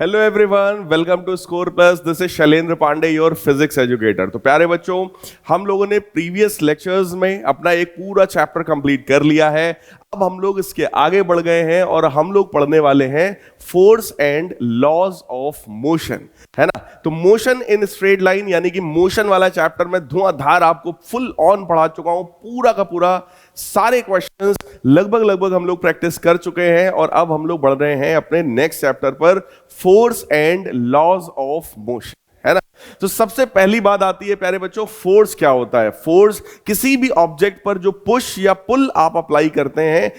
Hello everyone, welcome to score plus. This is Shailendra Pandey, your physics educator. तो प्यारे बच्चों, हम लोगों ने प्रीवियस लेक्चर्स में अपना एक पूरा चैप्टर कंप्लीट कर लिया है। अब हम लोग इसके आगे बढ़ गए हैं और हम लोग पढ़ने वाले हैं force and laws of motion, है ना। तो मोशन इन स्ट्रेट लाइन यानी कि मोशन वाला चैप्टर में धुआंधार आपको फुल ऑन पढ़ा चुका हूं। पूरा का पूरा सारे क्वेश्चंस लगभग हम लोग प्रैक्टिस कर चुके हैं और अब हम लोग बढ़ रहे हैं अपने नेक्स्ट चैप्टर पर, force and laws of motion, है ना। तो सबसे पहली बात आती है प्यारे बच्चों, फोर्स क्या होता है। फोर्स किसी भी ऑब्जेक्ट पर जो पुश या पुल आप अप्लाई करते हैं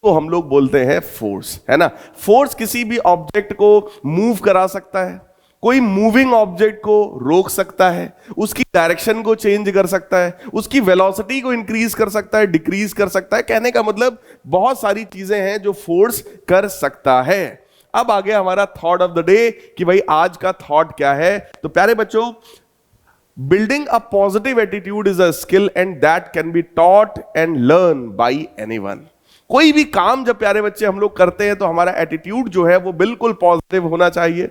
तो हम लोग बोलते हैं फोर्स, है ना। फोर्स किसी भी ऑब्जेक्ट को मूव करा सकता है, कोई मूविंग ऑब्जेक्ट को रोक सकता है, उसकी डायरेक्शन को चेंज कर सकता है, उसकी वेलोसिटी को इंक्रीज कर सकता है, डिक्रीज कर सकता है। कहने का मतलब बहुत सारी चीजें हैं जो फोर्स कर सकता है। अब आ गया हमारा थॉट ऑफ द डे कि भाई आज का थॉट क्या है। तो प्यारे बच्चों, building a positive attitude is a skill and that can be taught and learn by anyone. कोई भी काम जब प्यारे बच्चे हम लोग करते हैं तो हमारा एटीट्यूड जो है वो बिल्कुल पॉजिटिव होना चाहिए।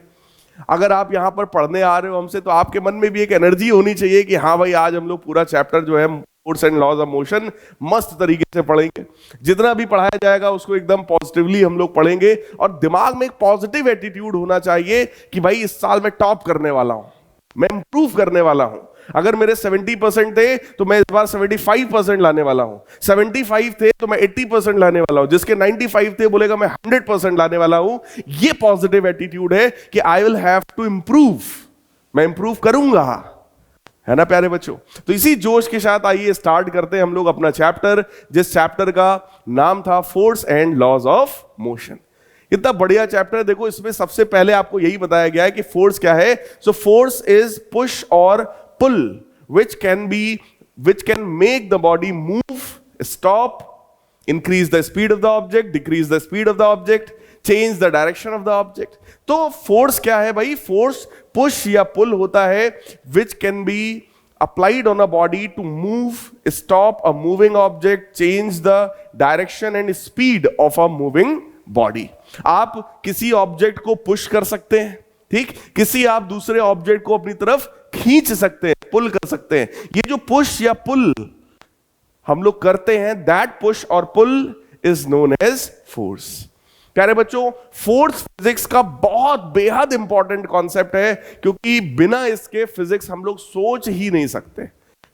अगर आप यहां पर पढ़ने आ रहे हो हमसे तो आपके मन में भी एक एनर्जी होनी चाहिए कि हाँ भाई, आज हम लोग पूरा चैप्टर जो है force and laws of motion मस्त तरीके से पढ़ेंगे। जितना भी पढ़ाया जाएगा उसको एकदम पॉजिटिवली हम लोग पढ़ेंगे और दिमाग में एक पॉजिटिव एटीट्यूड होना चाहिए कि भाई इस साल मैं टॉप करने वाला हूं, मैं इंप्रूव करने वाला हूं। अगर मेरे 70% थे तो मैं इस बार 75% लाने वाला हूं, 75 थे तो मैं 80% लाने वाला हूं, जिसके 95 थे बोलेगा मैं 100% लाने वाला हूं। ये पॉजिटिव एटीट्यूड है कि I will have to improve, मैं इंप्रूव करूंगा, है ना प्यारे बच्चों। तो इसी जोश के साथ आइए स्टार्ट करते हैं हम लोग अपना चैप्टर, जिस चैप्टर का नाम था force and laws of motion. इतना बढ़िया चैप्टर। देखो, इसमें सबसे पहले आपको यही बताया गया है कि फोर्स क्या है। सो फोर्स इज पुश और पुल which can make the body move, stop, increase the speed of the object, decrease the speed of the object, change the direction of the object। तो फोर्स क्या है भाई? Force push या पुल होता है which can be applied on a body to move, stop a moving object, change the direction and speed of a moving body। आप किसी object को पुश कर सकते हैं, ठीक, किसी आप दूसरे ऑब्जेक्ट को अपनी तरफ खींच सकते हैं, पुल कर सकते हैं। ये जो पुश या पुल हम लोग करते हैं, दैट पुश और pull is known as force. प्यारे बच्चों, फोर्स फिजिक्स का बहुत बेहद इंपॉर्टेंट कॉन्सेप्ट है, क्योंकि बिना इसके फिजिक्स हम लोग सोच ही नहीं सकते।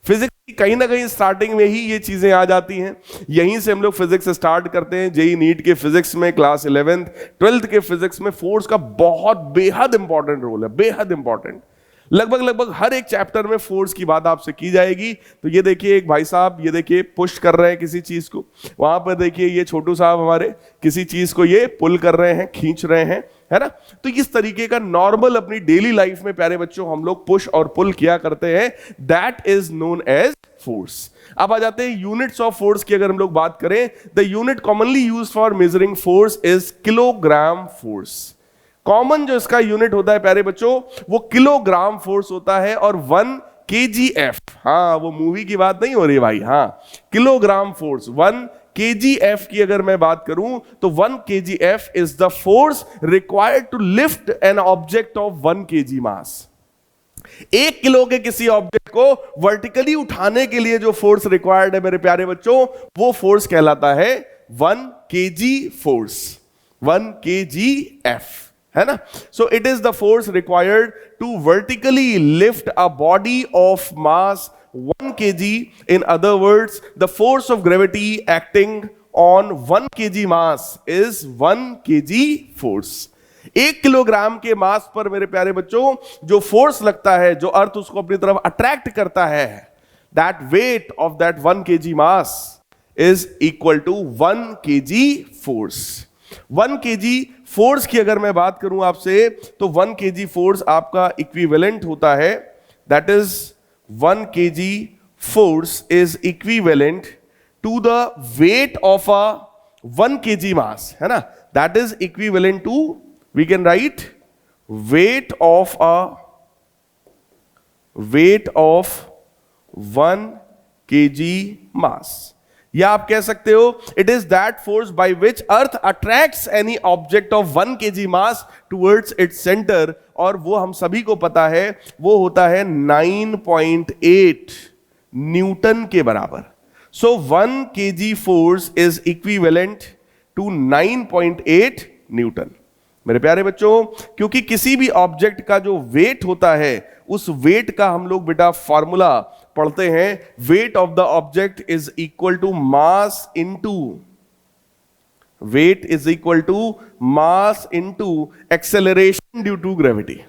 फिजिक्स की कहीं ना कहीं स्टार्टिंग में ही ये चीजें आ जाती हैं, यहीं से हम लोग फिजिक्स स्टार्ट करते हैं। जेई नीट के फिजिक्स में, क्लास 11th 12th के फिजिक्स में फोर्स का बहुत बेहद इंपॉर्टेंट रोल है, बेहद इंपॉर्टेंट। लगभग हर एक चैप्टर में फोर्स की बात आपसे की जाएगी। तो ये देखिए एक भाई साहब, ये देखिए पुश कर रहे हैं किसी चीज को, वहां पर देखिए ये छोटू साहब हमारे किसी चीज को ये पुल कर रहे हैं, खींच रहे हैं, है ना। तो इस तरीके का नॉर्मल अपनी डेली लाइफ में प्यारे बच्चों हम लोग पुश और पुल किया करते हैं, that is known as force. अब आ जाते हैं यूनिट्स ऑफ फोर्स की। अगर हम लोग बात करें, the unit commonly used for measuring force is kilogram force. Common जो इसका यूनिट होता है प्यारे बच्चों वो किलोग्राम फोर्स होता है, और 1 kgf, हाँ वो मूवी की बात नहीं हो रही भाई, हाँ किलोग्राम फोर्स 1 kgf की अगर मैं बात करूं तो 1 kgf is the force required to lift an object of 1 kg mass. 1 kilo के किसी ऑब्जेक्ट को वर्टिकली उठाने के लिए जो फोर्स रिक्वायर्ड है मेरे प्यारे बच्चों, वो फोर्स कहलाता है 1 kg फोर्स, 1 kgf, है ना। So it is the force required to vertically lift a body of mass 1 kg। In other words, the force of gravity acting on 1 kg mass is 1 kg force. 1 kilogram के मास पर मेरे प्यारे बच्चों जो force लगता है, जो अर्थ उसको अपनी तरफ अट्रैक्ट करता है, that weight of that 1 kg mass is equal to 1 kg force. 1 kg force की अगर मैं बात करूं आपसे, तो 1 kg फोर्स आपका इक्विवेलेंट होता है, that is 1 kg force is equivalent to the weight of a 1 kg mass, है ना। That is equivalent to, we can write weight of 1 kg mass. या आप कह सकते हो it is that force by which earth attracts any object of 1 kg mass towards its centre, और वो हम सभी को पता है वो होता है 9.8 न्यूटन के बराबर. So 1 kg force is equivalent to 9.8 newton. मेरे प्यारे बच्चों, क्योंकि किसी भी ऑब्जेक्ट का जो वेट होता है उस वेट का हम लोग बेटा फॉर्मूला पढ़ते हैं, weight of the object is equal to mass into weight is equal to mass into acceleration due to gravity.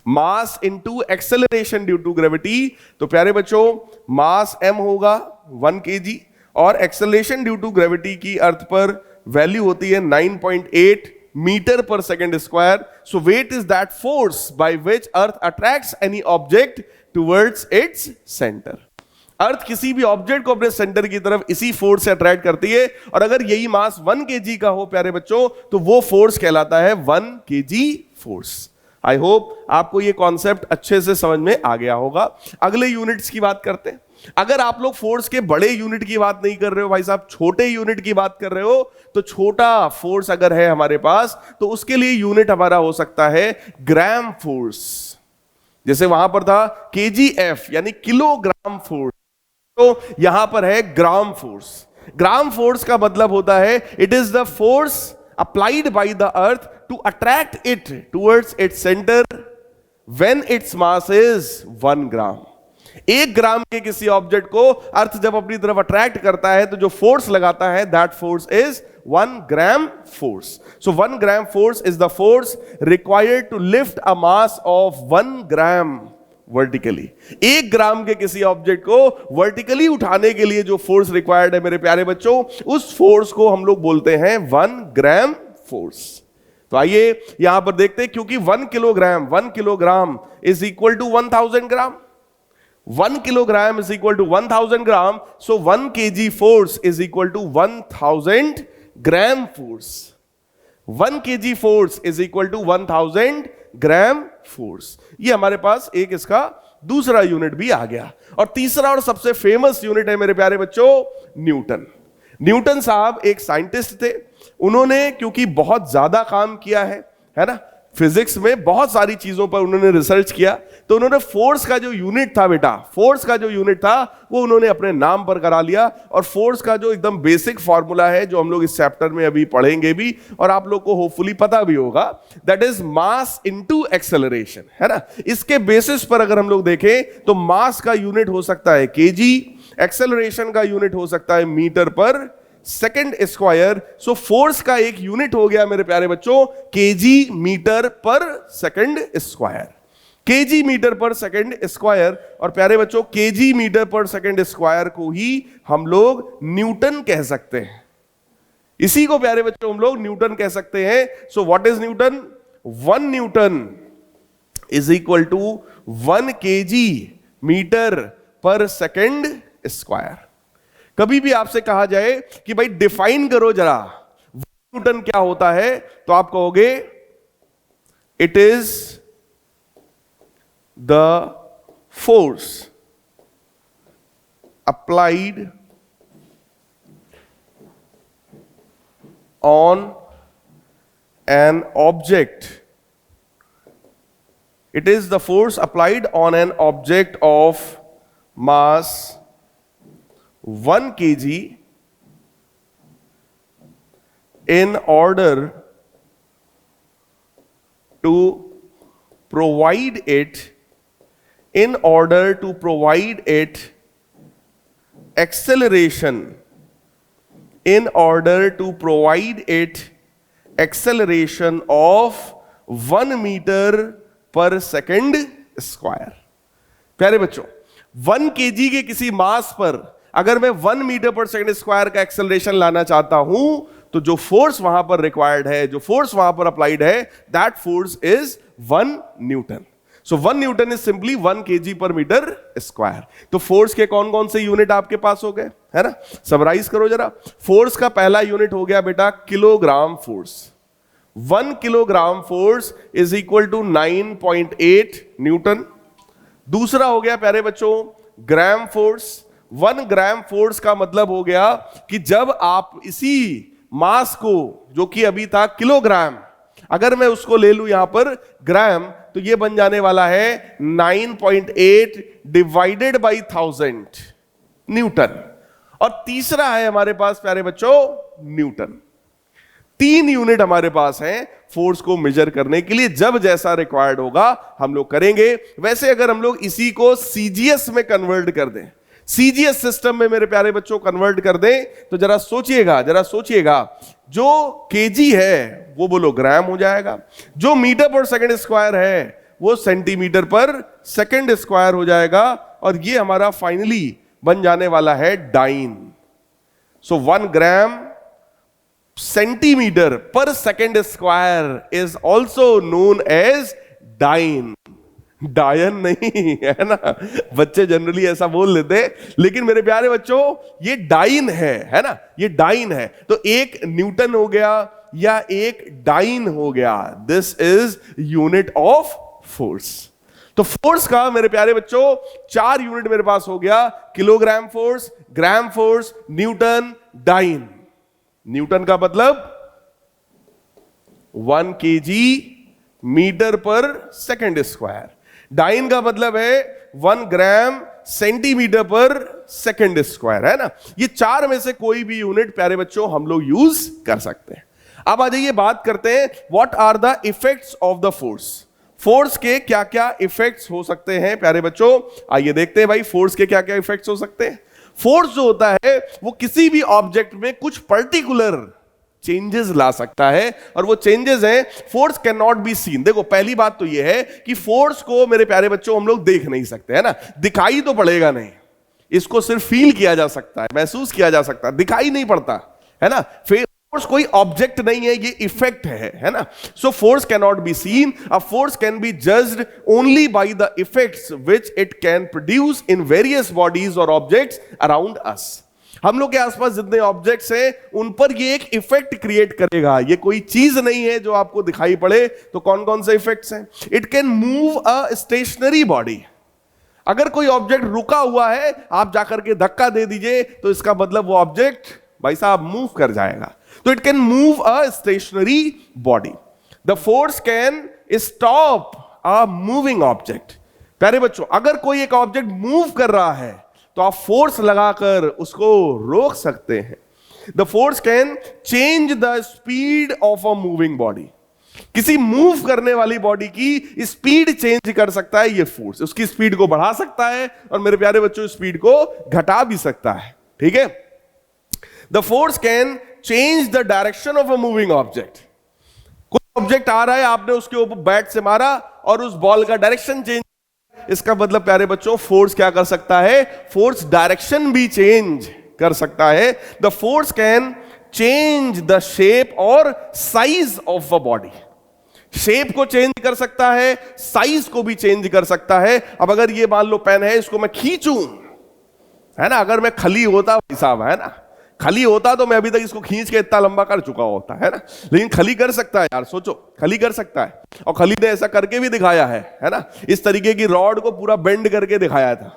Mass into acceleration due to gravity. तो प्यारे बच्चों, मास m होगा 1 kg और एक्सेलरेशन ड्यू टू ग्रेविटी की अर्थ पर value होती है 9.8 metre पर second square. So weight is that force by which earth attracts any object towards its centre. Earth किसी भी ऑब्जेक्ट को अपने सेंटर की तरफ इसी फोर्स से अट्रैक्ट करती है, और अगर यही मास 1 kg का हो प्यारे बच्चों, तो वो फोर्स कहलाता है 1 kg फोर्स. आई होप आपको ये कॉन्सेप्ट अच्छे से समझ में आ गया होगा. अगले यूनिट्स की बात करते हैं. अगर आप लोग फोर्स के बड़े यूनिट की बात नहीं कर रहे हो भाई साहब, छोटे यूनिट की बात कर रहे हो, तो छोटा फोर्स अगर है हमारे पास तो उसके लिए यूनिट हमारा हो सकता है ग्राम फोर्स. जैसे वहां पर था kgf यानी किलोग्राम फोर्स, तो यहां पर है ग्राम फोर्स. ग्राम फोर्स का मतलब होता है it is the force applied by the earth to attract it towards its centre when its mass is 1 gram. 1 gram के किसी ऑब्जेक्ट को अर्थ जब अपनी तरफ अट्रैक्ट करता है तो जो फोर्स लगाता है that force is 1 gram force. So 1 gram force is the force required to lift a mass of 1 gram vertically. 1 gram के किसी ऑब्जेक्ट को वर्टिकली उठाने के लिए जो फोर्स रिक्वायर्ड है मेरे प्यारे बच्चों, उस फोर्स को हम लोग बोलते हैं 1 ग्राम फोर्स. तो आइए यहां पर देखते हैं, क्योंकि 1 kilogram is equal to 1000 gram. 1 kilogram is equal to 1000 gram. So 1 kg force is equal to 1000 gram force. 1 kg force is equal to 1000 gram force. ये हमारे पास एक इसका दूसरा यूनिट भी आ गया. और तीसरा और सबसे फेमस यूनिट है मेरे प्यारे बच्चों न्यूटन. न्यूटन साहब एक साइंटिस्ट थे. उन्होंने क्योंकि बहुत ज्यादा काम किया है ना, फिजिक्स में बहुत सारी चीजों पर उन्होंने रिसर्च किया, तो उन्होंने फोर्स का जो यूनिट था बेटा, फोर्स का जो यूनिट था वो उन्होंने अपने नाम पर करा लिया. और फोर्स का जो एकदम बेसिक फॉर्मूला है जो हम लोग इस चैप्टर में अभी पढ़ेंगे भी और आप लोग को होपफुली पता भी होगा, that is mass into acceleration, है ना. इसके बेसिस पर अगर हम लोग देखें तो मास का यूनिट हो सकता है केजी, एक्सेलरेशन का यूनिट हो सकता है मीटर पर सेकेंड स्क्वायर. सो फोर्स का एक यूनिट हो गया मेरे प्यारे बच्चों केजी मीटर पर सेकेंड स्क्वायर. केजी मीटर पर सेकेंड स्क्वायर. और प्यारे बच्चों केजी मीटर पर सेकेंड स्क्वायर को ही हम लोग न्यूटन कह सकते हैं. इसी को प्यारे बच्चों हम लोग न्यूटन कह सकते हैं. So what is newton? 1 newton is equal to 1 kg metre पर सेकेंड स्क्वायर. कभी भी आपसे कहा जाए कि भाई डिफाइन करो जरा न्यूटन क्या होता है, तो आप कहोगे it is the force applied on an object. It is the force applied on an object of mass 1 kg in order to provide it acceleration, in order to provide it acceleration of 1 meter per second square. प्यारे बच्चों 1 kg के किसी मास पर अगर मैं 1 metre पर second square का acceleration लाना चाहता हूं, तो जो फोर्स वहां पर रिक्वायर्ड है, जो फोर्स वहां पर अप्लाइड है, that force is 1 Newton. So 1 newton is simply 1 kg पर मीटर स्क्वायर. तो फोर्स के कौन कौन से यूनिट आपके पास हो गए, है ना. समराइज करो जरा. फोर्स का पहला यूनिट हो गया बेटा kilogram force. 1 kilogram force is equal to 9.8 newton. दूसरा हो गया प्यारे बच्चों ग्राम फोर्स. 1 ग्राम फोर्स का मतलब हो गया कि जब आप इसी मास को, जो कि अभी था किलोग्राम, अगर मैं उसको ले लूं यहां पर ग्राम, तो ये बन जाने वाला है 9.8 डिवाइडेड बाई 1000 न्यूटन। और तीसरा है हमारे पास प्यारे बच्चों न्यूटन। 3 यूनिट हमारे पास हैं फोर्स को मेजर करने के लिए। जब जैसा रिक्वायर्ड होगा हम लोग करेंगे। वैसे अगर हम लोग इसी को सीजीएस में कन्वर्ट कर दें, सीजीएस सिस्टम में मेरे प्यारे बच्चों कन्वर्ट कर दें, तो जरा सोचिएगा, जो केजी है वो बोलो ग्राम हो जाएगा, जो मीटर पर सेकंड स्क्वायर है वो सेंटीमीटर पर सेकंड स्क्वायर हो जाएगा, और ये हमारा फाइनली बन जाने वाला है dyne. So 1 gram centimetre per second square is also known as dyne. डायन नहीं है ना, बच्चे जनरली ऐसा बोल लेते, लेकिन मेरे प्यारे बच्चों ये डाइन है ना, ये डाइन है। तो एक न्यूटन हो गया या एक डाइन हो गया, this is unit of force. तो फोर्स का मेरे प्यारे बच्चों 4 यूनिट मेरे पास हो गया, kilogram force, gram force, Newton, dine. Newton का मतलब 1 केजी मीटर पर सेकंड स्क्वायर, डाइन का मतलब है 1 gram centimetre per second square, है ना। ये 4 में से कोई भी यूनिट प्यारे बच्चों हम लोग यूज कर सकते हैं। अब आ जाइए बात करते हैं what are the effects of the force. Force के क्या क्या इफेक्ट्स हो सकते हैं प्यारे बच्चों, आइए देखते हैं भाई फोर्स के क्या क्या इफेक्ट्स हो सकते हैं। फोर्स जो होता है वो किसी भी ऑब्जेक्ट में कुछ पर्टिकुलर चेंजेस ला सकता है, और वो चेंजेस हैं force can not be seen. देखो पहली बात तो ये है कि फोर्स को मेरे प्यारे बच्चों हम लोग देख नहीं सकते, है ना, दिखाई तो पड़ेगा नहीं, इसको सिर्फ फील किया जा सकता है, महसूस किया जा सकता है, दिखाई नहीं पड़ता, है ना। फोर्स कोई ऑब्जेक्ट नहीं है, ये इफेक्ट है ना। So force can not be seen, a force can be judged only by the effects which it can produce in various bodies और ऑब्जेक्ट्स अराउंड अस। हम लोग के आसपास जितने ऑब्जेक्ट्स हैं उन पर ये एक इफेक्ट क्रिएट करेगा, ये कोई चीज नहीं है जो आपको दिखाई पड़े। तो कौन कौन से इफेक्ट्स हैं? It can move a stationary body. अगर कोई ऑब्जेक्ट रुका हुआ है, आप जाकर के धक्का दे दीजिए, तो इसका मतलब वो ऑब्जेक्ट भाई साहब मूव कर जाएगा। तो it can move a stationary body. The force can stop a moving object. प्यारे बच्चों अगर कोई एक ऑब्जेक्ट मूव कर रहा है तो आप फोर्स लगाकर उसको रोक सकते हैं। The force can change the speed of a moving body. किसी मूव करने वाली बॉडी की स्पीड चेंज कर सकता है ये फोर्स, उसकी स्पीड को बढ़ा सकता है और मेरे प्यारे बच्चों स्पीड को घटा भी सकता है, ठीक है। The force can change the direction of a moving object. कोई ऑब्जेक्ट आ रहा है, आपने उसके ऊपर बैट से मारा और उस बॉल का डायरेक्शन चेंज, इसका मतलब प्यारे बच्चों फोर्स क्या कर सकता है? फोर्स डायरेक्शन भी चेंज कर सकता है। The force can change the shape और size of a body. Shape को चेंज कर सकता है, साइज को भी चेंज कर सकता है। अब अगर ये मान लो पेन है, इसको मैं खींचूं, है ना, अगर मैं खली होता भाई साहब, है ना, खली होता तो मैं अभी तक इसको खींच के इतना लंबा कर चुका होता, है ना। लेकिन खली कर सकता है यार, सोचो, खली कर सकता है। और खली ने ऐसा करके भी दिखाया है ना, इस तरीके की रॉड को पूरा बेंड करके दिखाया था,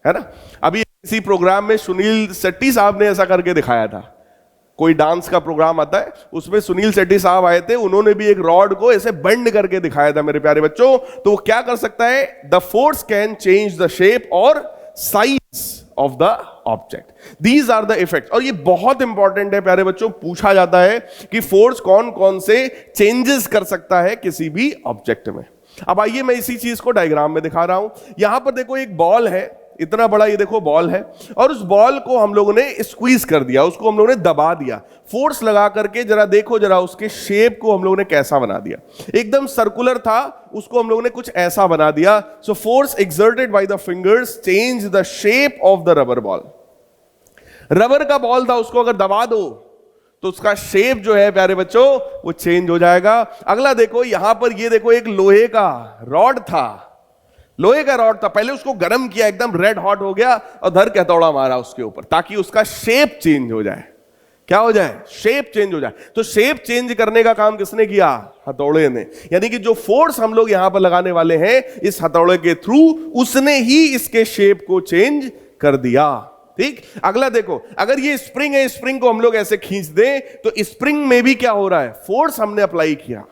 है ना। अभी इसी प्रोग्राम में सुनील शेट्टी साहब ने ऐसा करके दिखाया था। कोई डांस का प्रोग्राम आता है, उसमें सुनील शेट्टी साहब आए थे, उन्होंने भी एक रॉड को ऐसे बेंड करके दिखाया था मेरे प्यारे बच्चों। तो वो क्या कर सकता है? The force can change the shape और size of the object. These are the effects. और ये बहुत इंपॉर्टेंट है प्यारे बच्चों, पूछा जाता है कि फोर्स कौन कौन से चेंजेस कर सकता है किसी भी ऑब्जेक्ट में। अब आइए मैं इसी चीज को डायग्राम में दिखा रहा हूं। यहां पर देखो एक बॉल है, इतना बड़ा, ये देखो बॉल है, और उस बॉल को हम लोगों ने स्क्वीज कर दिया, उसको हम लोगों ने दबा दिया, फोर्स लगा करके। जरा देखो जरा उसके शेप को हम लोगों ने कैसा बना दिया, एकदम सर्कुलर था, उसको हम लोगों ने कुछ ऐसा बना दिया। So force exerted by the fingers change the shape of the rubber ball. Rubber का बॉल था, उसको अगर दबा दो तो उसका शेप जो है प्यारे बच्चों वो चेंज हो जाएगा। अगला देखो, यहां पर ये देखो एक लोहे का रॉड था, लोहे का रॉड था, पहले उसको गर्म किया, एकदम रेड हॉट हो गया और धर के हथौड़ा मारा उसके ऊपर, ताकि उसका शेप चेंज हो जाए। क्या हो जाए? शेप चेंज हो जाए। तो शेप चेंज करने का काम किसने किया? हथौड़े ने। यानी कि जो फोर्स हम लोग यहां पर लगाने वाले हैं इस हथौड़े के थ्रू, उसने ही इसके शेप को चेंज कर दिया। ठीक, अगला देखो, अगर ये स्प्रिंग है, स्प्रिंग को हम लोग ऐसे खींच दें तो स्प्रिंग में भी क्या हो रहा है, फोर्स हमने अप्लाई किया,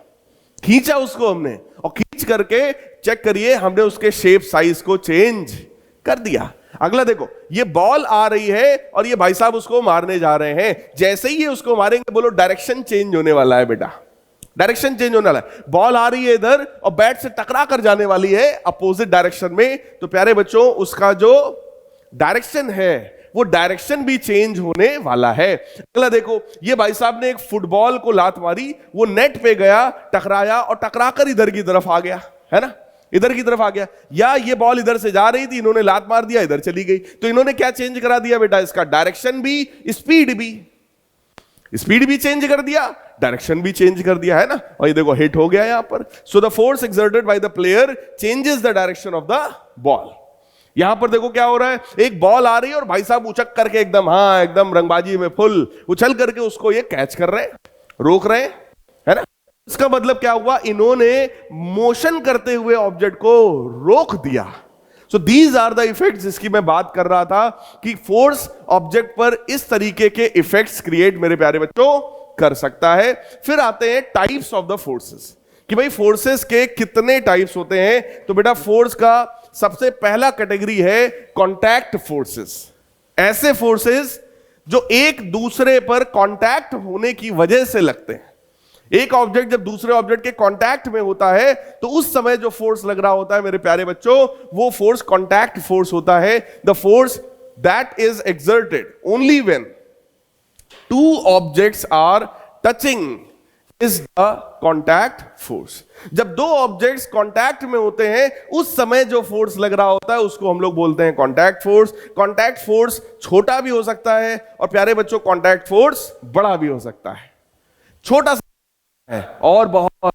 खींचा उसको हमने, और खींच करके चेक करिए हमने उसके शेप साइज को चेंज कर दिया। अगला देखो, ये बॉल आ रही है और ये भाई साहब उसको मारने जा रहे हैं, जैसे ही ये उसको मारेंगे बोलो डायरेक्शन चेंज होने वाला है बेटा, डायरेक्शन चेंज होने वाला है। बॉल आ रही है इधर और बैट से टकरा कर जाने वाली है अपोजिट डायरेक्शन में, तो प्यारे बच्चों उसका जो डायरेक्शन है वो डायरेक्शन भी चेंज होने वाला है। अगला देखो, ये भाई साहब ने एक फुटबॉल को लात मारी, वो नेट पे गया, टकराया और टकराकर इधर की तरफ आ गया, है ना, इधर की तरफ आ गया। या ये बॉल इधर से जा रही थी, इन्होंने लात मार दिया, इधर चली गई, तो इन्होंने क्या चेंज करा दिया बेटा, इसका डायरेक्शन भी, स्पीड भी चेंज कर दिया, डायरेक्शन भी चेंज कर दिया, है ना। और ये देखो हिट हो गया यहां पर। So the force exerted by the player changes the direction of the ball. यहां पर देखो क्या हो रहा है, एक बॉल आ रही है और भाई साहब उचक करके एकदम, हाँ एकदम रंगबाजी में फुल उछल करके उसको ये कैच कर रहे हैं, रोक रहे हैं, है ना। इसका मतलब क्या हुआ, इन्होंने मोशन करते हुए ऑब्जेक्ट को रोक दिया। So these are the effects जिसकी मैं बात कर रहा था कि फोर्स ऑब्जेक्ट पर इस तरीके के इफेक्ट्स क्रिएट मेरे प्यारे बच्चों कर सकता है। फिर आते हैं टाइप्स ऑफ द फोर्सेस, कि भाई फोर्सेस के कितने टाइप्स होते हैं। तो बेटा फोर्स का सबसे पहला कैटेगरी है कॉन्टैक्ट फोर्सेस, ऐसे फोर्सेस जो एक दूसरे पर कॉन्टैक्ट होने की वजह से लगते हैं। एक ऑब्जेक्ट जब दूसरे ऑब्जेक्ट के कांटेक्ट में होता है तो उस समय जो फोर्स लग रहा होता है मेरे प्यारे बच्चों, वो फोर्स कांटेक्ट फोर्स होता है। The force that is exerted only when two objects are touching is the contact force. जब दो ऑब्जेक्ट्स कांटेक्ट में होते हैं उस समय जो फोर्स लग रहा होता है उसको हम लोग बोलते हैं कांटेक्ट फोर्स। कांटेक्ट फोर्स छोटा भी हो सकता है और प्यारे बच्चों कांटेक्ट फोर्स बड़ा भी हो सकता है। छोटा है और बहुत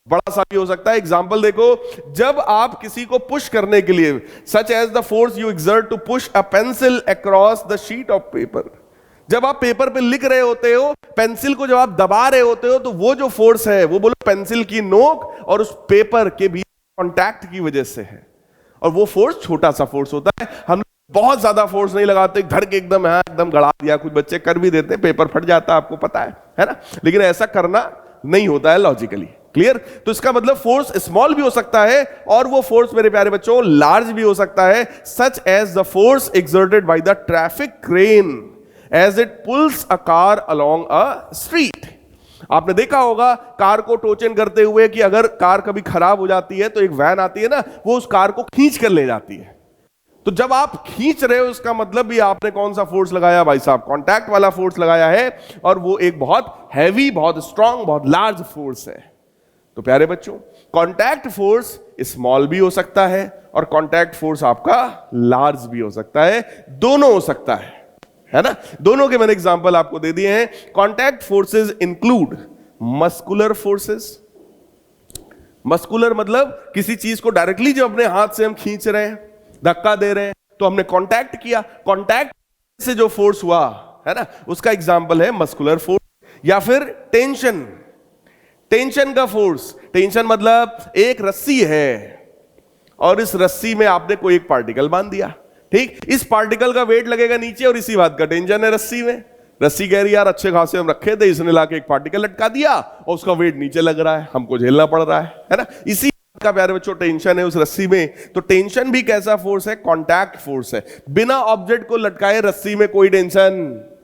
बड़ा सा भी हो सकता है। एग्जांपल देखो, जब आप किसी को पुश करने के लिए, such as the force you exert to push a pencil across the sheet of paper, जब आप पेपर पे लिख रहे होते हो, पेंसिल को जब आप दबा रहे होते हो, तो वो जो फोर्स है वो बोलो पेंसिल की नोक और उस पेपर के बीच कांटेक्ट की वजह से है, और वो फोर्स छोटा सा फोर्स होता है। हम बहुत ज्यादा फोर्स नहीं लगाते, धर के एकदम एकदम गड़ा दिया, कुछ बच्चे कर भी देते हैं, पेपर फट जाता है, आपको पता है ना, लेकिन ऐसा करना नहीं होता है लॉजिकली। क्लियर? तो इसका मतलब फोर्स स्मॉल भी हो सकता है और वो फोर्स मेरे प्यारे बच्चों लार्ज भी हो सकता है, such as the force exerted by the traffic crane as it pulls a car along a street. आपने देखा होगा कार को टोचन करते हुए कि अगर कार कभी खराब हो जाती है तो एक वैन आती है ना, वो उस कार को खींच कर ले जाती है। तो जब आप खींच रहे हो इसका मतलब भी आपने कौन सा फोर्स लगाया भाई साहब, कांटेक्ट वाला फोर्स लगाया है, और वो एक बहुत हैवी, बहुत स्ट्रांग, बहुत लार्ज फोर्स है। तो प्यारे बच्चों कांटेक्ट फोर्स स्मॉल भी हो सकता है और कांटेक्ट फोर्स आपका लार्ज भी हो सकता है, दोनों हो सकता है ना। दोनों के मैंने एग्जांपल आपको दे दिए हैं। Contact forces include muscular forces. Muscular मतलब किसी चीज को डायरेक्टली जो अपने हाथ से हम खींच रहे हैं, धक्का दे रहे हैं, तो हमने कांटेक्ट किया, कांटेक्ट से जो फोर्स हुआ है ना, उसका एग्जांपल है मस्कुलर फोर्स। या फिर टेंशन, टेंशन का फोर्स। टेंशन मतलब एक रस्सी है और इस रस्सी में आपने कोई एक पार्टिकल बांध दिया, ठीक, इस पार्टिकल का वेट लगेगा नीचे और इसी बात का टेंशन है रस्सी में। रस्सी कह रही यार अच्छे खासे हम रखे थे, इसने लाके एक पार्टिकल लटका दिया और उसका वेट नीचे लग रहा है, हमको झेलना पड़ रहा है ना। इसी का प्यारे बच्चों टेंशन है उस रस्सी में। तो टेंशन भी कैसा फोर्स है, कांटेक्ट फोर्स है। बिना ऑब्जेक्ट को लटकाए रस्सी में कोई टेंशन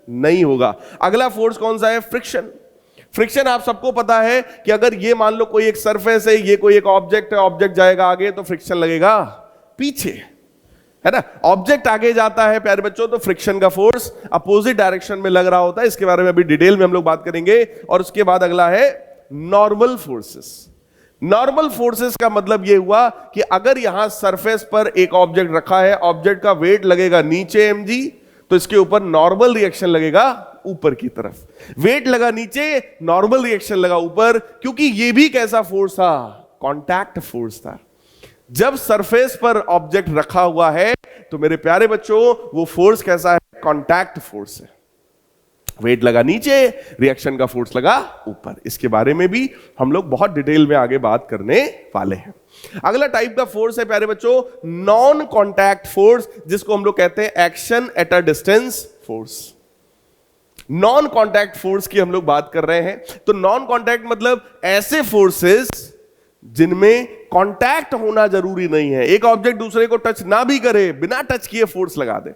नहीं होगा। अगला फोर्स कौन सा है, फ्रिक्शन। फ्रिक्शन आप सबको पता है कि अगर ये मान लो कोई एक सरफेस है, ये कोई एक ऑब्जेक्ट है, ऑब्जेक्ट जाएगा आगे तो फ्रिक्शन लगेगा पीछे, है ना। ऑब्जेक्ट आगे जाता है प्यारे बच्चों तो फ्रिक्शन का फोर्स अपोजिट डायरेक्शन में लग रहा होता है। इसके बारे में अभी डिटेल में हम लोग बात करेंगे। और उसके बाद अगला है नॉर्मल फोर्सेस। नॉर्मल फोर्सेस का मतलब यह हुआ कि अगर यहां सरफेस पर एक ऑब्जेक्ट रखा है, ऑब्जेक्ट का वेट लगेगा नीचे mg, तो इसके ऊपर नॉर्मल रिएक्शन लगेगा ऊपर की तरफ। वेट लगा नीचे, नॉर्मल रिएक्शन लगा ऊपर, क्योंकि यह भी कैसा फोर्स था, कांटेक्ट फोर्स था। जब सरफेस पर ऑब्जेक्ट रखा हुआ है तो मेरे प्यारे बच्चों वो फोर्स कैसा है, कांटेक्ट फोर्स है। वेट लगा नीचे, रिएक्शन का फोर्स लगा ऊपर। इसके बारे में भी हम लोग बहुत डिटेल में आगे बात करने वाले हैं। अगला टाइप का फोर्स है प्यारे बच्चों नॉन कॉन्टैक्ट फोर्स, जिसको हम लोग कहते हैं action at a distance force. Non contact force की हम लोग बात कर रहे हैं। तो नॉन कॉन्टैक्ट मतलब ऐसे फोर्सेस जिनमें कॉन्टैक्ट होना जरूरी नहीं है, एक ऑब्जेक्ट दूसरे को टच ना भी करे, बिना टच किए फोर्स लगा दे।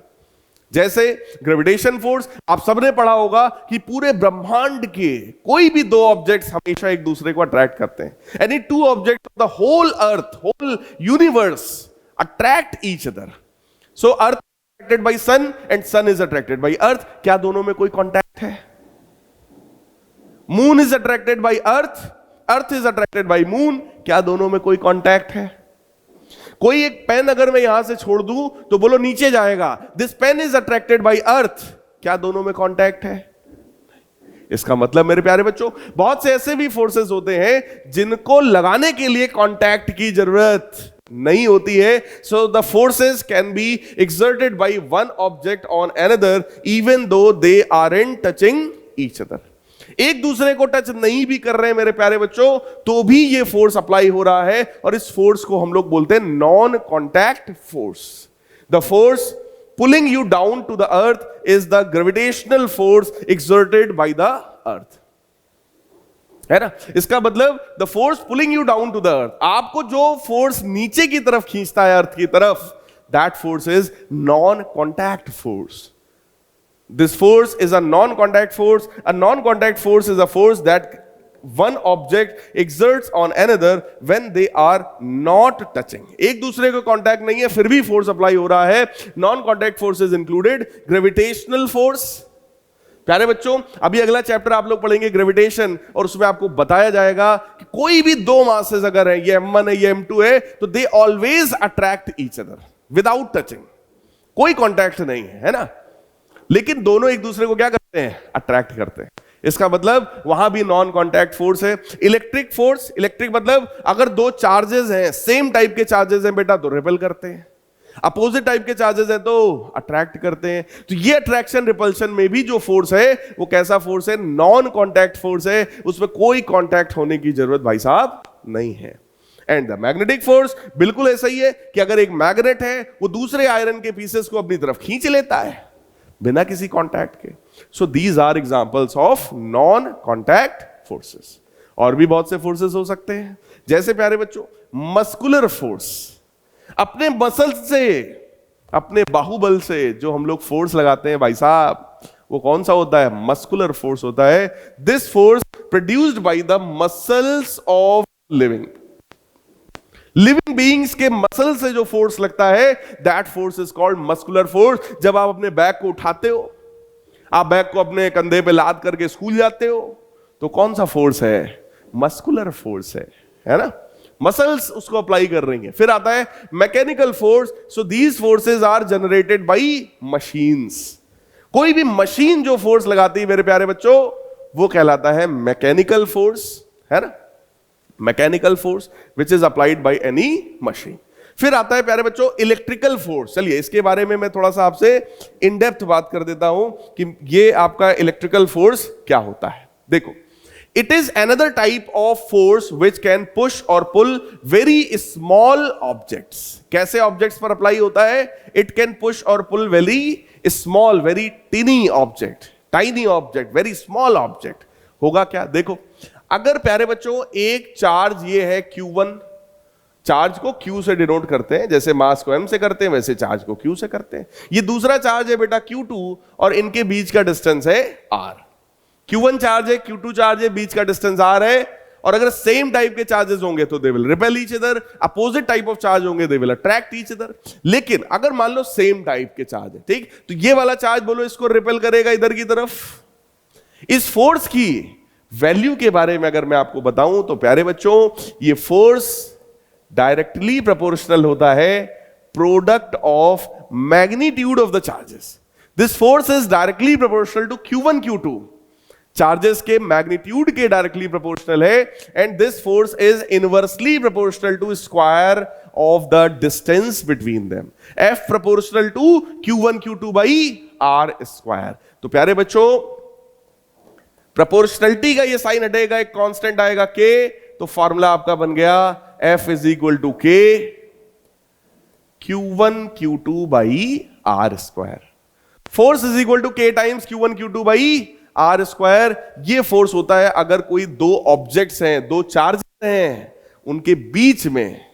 जैसे ग्रेविटेशन फोर्स, आप सबने पढ़ा होगा कि पूरे ब्रह्मांड के कोई भी दो ऑब्जेक्ट्स हमेशा एक दूसरे को अट्रैक्ट करते हैं। Any two object of the whole earth, whole universe attract each other. So earth attracted by sun and sun is attracted by earth. क्या दोनों में कोई कॉन्टैक्ट है? Moon is attracted by earth, earth is attracted by moon. क्या दोनों में कोई contact है? कोई एक पेन अगर मैं यहां से छोड़ दूं तो बोलो नीचे जाएगा। This pen is attracted by earth. क्या दोनों में कॉन्टैक्ट है? इसका मतलब मेरे प्यारे बच्चों बहुत से ऐसे भी फोर्सेस होते हैं जिनको लगाने के लिए कॉन्टैक्ट की जरूरत नहीं होती है। So the forces can be exerted by one object on another even though they aren't touching each other. एक दूसरे को टच नहीं भी कर रहे हैं मेरे प्यारे बच्चों, तो भी ये फोर्स अप्लाई हो रहा है, और इस फोर्स को हम लोग बोलते हैं non contact force. The force pulling you down to the earth is the gravitational force exerted by the earth, है ना। इसका मतलब the force pulling you down to the earth, आपको जो फोर्स नीचे की तरफ खींचता है अर्थ की तरफ, that force is non contact force. This force is a non-contact force. A non-contact force is a force that one object exerts on another when they are not touching. एक दूसरे को कांटेक्ट नहीं है फिर भी फोर्स अप्लाई हो रहा है। Non-contact forces included gravitational force. प्यारे बच्चों अभी अगला चैप्टर आप लोग पढ़ेंगे ग्रेविटेशन, और उसमें आपको बताया जाएगा कि कोई भी दो मासेस अगर है, ये m1 है ये m2 है, तो they always attract each other without touching. कोई कांटेक्ट नहीं है ना, लेकिन दोनों एक दूसरे को क्या करते हैं? अट्रैक्ट करते हैं। इसका मतलब वहां भी नॉन कॉन्टैक्ट फोर्स है। इलेक्ट्रिक फोर्स, इलेक्ट्रिक मतलब अगर दो चार्जेस हैं, सेम टाइप के चार्जेस हैं बेटा, तो रिपेल करते हैं। अपोजिट टाइप के चार्जेस हैं तो अट्रैक्ट करते हैं। तो ये अट्रैक्शन रिपल्शन में भी जो फोर्स है वो कैसा फोर्स है? नॉन कॉन्टैक्ट फोर्स है। उसमें कोई कॉन्टैक्ट होने की जरूरत भाई साहब नहीं है। एंड द मैग्नेटिक फोर्स बिल्कुल ऐसा ही है कि अगर एक मैग्नेट है वो दूसरे आयरन के पीसेस को अपनी तरफ खींच लेता है बिना किसी कांटेक्ट के। So these are examples of non contact forces. और भी बहुत से फोर्सेस हो सकते हैं, जैसे प्यारे बच्चों मस्कुलर फोर्स, अपने मसल से, अपने बाहुबल से जो हम लोग फोर्स लगाते हैं भाई साहब, वो कौन सा होता है? मस्कुलर फोर्स होता है। This force produced by the muscles of living beings के मसल से जो फोर्स लगता है, that force is called muscular force. जब आप अपने बैग को उठाते हो, आप बैग को अपने कंधे पे लाद करके स्कूल जाते हो, तो कौन सा फोर्स है? मस्कुलर फोर्स है ना। मसल्स उसको अप्लाई कर रही हैं। फिर आता है mechanical force. So these forces are generated by machines. कोई भी मशीन जो फोर्स लगाती है मेरे प्यारे बच्चों, वो कहलाता है मैकेनिकल फोर्स, है ना। Mechanical force which is applied by any machine. फिर आता है प्यारे बच्चों इलेक्ट्रिकल फोर्स। चलिए इसके बारे में मैं थोड़ा सा आपसे इन डेप्थ बात कर देता हूं कि ये आपका इलेक्ट्रिकल फोर्स क्या होता है। देखो, it is another type of force which can push और पुल वेरी स्मॉल ऑब्जेक्ट्स। कैसे ऑब्जेक्ट्स पर अप्लाई होता है? इट कैन पुश और pull very small, very tiny object, tiny object, very small object. होगा क्या? देखो, अगर प्यारे बच्चों एक चार्ज ये है Q1, चार्ज को Q से डिनोट करते हैं, जैसे मास को M से करते हैं वैसे चार्ज को Q से करते हैं। ये दूसरा चार्ज है बेटा Q2 और इनके बीच का डिस्टेंस है R। Q1 चार्ज है, Q2 चार्ज है, बीच का डिस्टेंस R है। और अगर सेम टाइप के चार्जेस होंगे तो they will repel each other, opposite type of charge होंगे they will attract each other. लेकिन अगर मान लो सेम टाइप के चार्ज है, ठीक, तो ये वाला चार्ज बोलो इसको रिपेल करेगा इधर की तरफ। इस फोर्स की वैल्यू के बारे में अगर मैं आपको बताऊं तो प्यारे बच्चों, ये फोर्स डायरेक्टली प्रोपोर्शनल होता है product of magnitude of the charges. This force is directly proportional to Q1 Q2, charges के मैग्नीट्यूड के डायरेक्टली प्रोपोर्शनल है। And this force is inversely proportional to square of the distance between them, F proportional to Q1 Q2 by R square. तो प्यारे बच्चों proportionality का ये sign हटेगा, एक कांस्टेंट आएगा k, तो फॉर्मूला आपका बन गया F is equal to k Q1 Q2 by R square. Force is equal to k times Q1 Q2 by R square. ये फोर्स होता है अगर कोई दो ऑब्जेक्ट्स हैं, दो चार्जेस हैं, उनके बीच में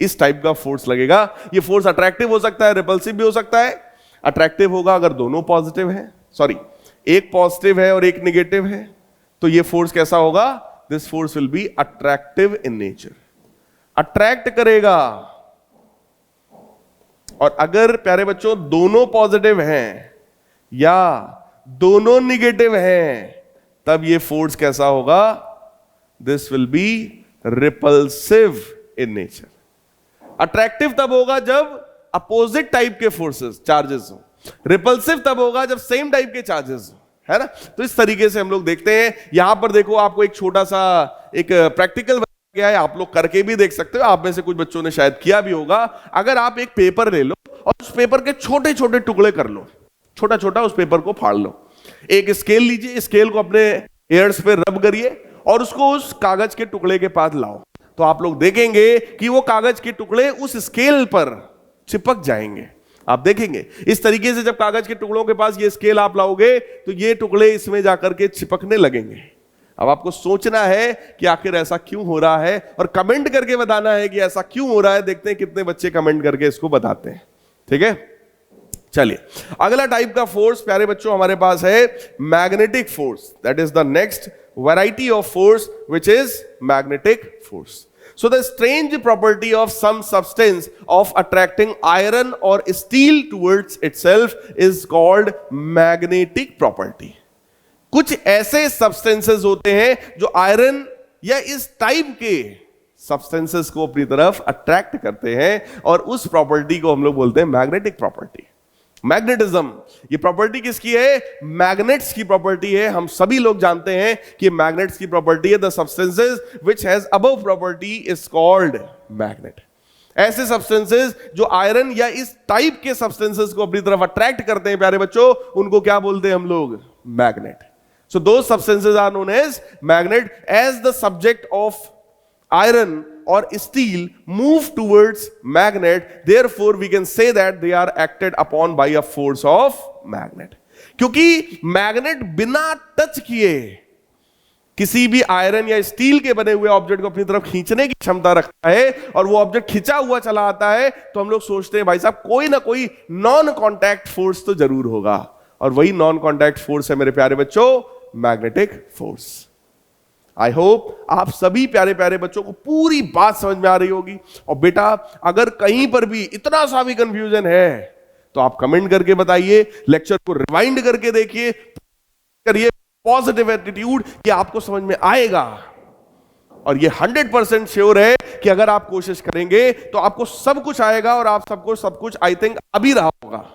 इस टाइप का फोर्स लगेगा। ये फोर्स अट्रैक्टिव हो सकता है, रिपल्सिव भी हो सकता है। अट्रैक्टिव होगा अगर दोनों पॉजिटिव हैं, सॉरी एक पॉजिटिव है और एक नेगेटिव है, तो ये फोर्स कैसा होगा? This force will be attractive in nature, attract करेगा। और अगर प्यारे बच्चों दोनों पॉजिटिव हैं या दोनों नेगेटिव हैं, तब ये फोर्स कैसा होगा? This will be repulsive in nature. Attractive तब होगा जब अपोजिट टाइप के फोर्सेस चार्जेस हो, रिपल्सिव तब होगा जब सेम टाइप के चार्जेस हो, है ना। तो इस तरीके से हम लोग देखते हैं। यहां पर देखो आपको एक छोटा सा एक प्रैक्टिकल बताया गया है, आप लोग करके भी देख सकते हो। आप में से कुछ बच्चों ने शायद किया भी होगा। अगर आप एक पेपर ले लो और उस पेपर के छोटे छोटे टुकड़े कर लो, छोटा छोटा उस पेपर को फाड़ लो। एक स्केल लीजिए, स्केल को अपने एयर्स पे रब करिए और उसको उस कागज के टुकड़े के पास लाओ, तो आप लोग देखेंगे कि वो कागज के टुकड़े उस स्केल पर चिपक जाएंगे। आप देखेंगे इस तरीके से जब कागज के टुकड़ों के पास ये स्केल आप लाओगे तो ये टुकड़े इसमें जाकर के चिपकने लगेंगे। अब आपको सोचना है कि आखिर ऐसा क्यों हो रहा है और कमेंट करके बताना है कि ऐसा क्यों हो रहा है। देखते हैं कितने बच्चे कमेंट करके इसको बताते हैं। ठीक है, चलिए अगला टाइप का फोर्स प्यारे बच्चों हमारे पास है magnetic force. That is the next variety of force, which is magnetic force. So the strange property of some substance of attracting iron or steel towards itself is called magnetic property. कुछ ऐसे substances होते हैं जो iron या इस type के substances को अपनी तरफ अट्रैक्ट करते हैं और उस प्रॉपर्टी को हम लोग बोलते हैं मैग्नेटिक प्रॉपर्टी। मैग्नेटिज्म, ये प्रॉपर्टी किसकी है? मैग्नेट्स की प्रॉपर्टी है। हम सभी लोग जानते हैं कि मैग्नेट्स की प्रॉपर्टी है the substances which has above property is called magnet. ऐसे सब्सटेंसेस जो आयरन या इस टाइप के सब्सटेंसेस को अपनी तरफ अट्रैक्ट करते हैं प्यारे बच्चों, उनको क्या बोलते हैं हम लोग? मैग्नेट। सो दो substances are known as magnet. As the subject of iron or steel move towards magnet, therefore we can say that they are acted upon by a force of magnet. क्योंकि magnet बिना touch किए किसी भी iron या steel के बने हुए object को अपनी तरफ खींचने की क्षमता रखता है और वो ऑब्जेक्ट खिंचा हुआ चला आता है, तो हम लोग सोचते हैं भाई साहब कोई ना कोई नॉन कॉन्टैक्ट फोर्स तो जरूर होगा, और वही नॉन कॉन्टैक्ट फोर्स है मेरे प्यारे बच्चों मैग्नेटिक फोर्स। आई होप आप सभी प्यारे प्यारे बच्चों को पूरी बात समझ में आ रही होगी। और बेटा अगर कहीं पर भी इतना सा भी कंफ्यूजन है तो आप कमेंट करके बताइए, लेक्चर को रिवाइंड करके देखिए, करिए पॉजिटिव एटीट्यूड कि आपको समझ में आएगा। और ये 100% श्योर है कि अगर आप कोशिश करेंगे तो आपको सब कुछ आएगा और आप सबको सब कुछ आई थिंक अभी रहा होगा।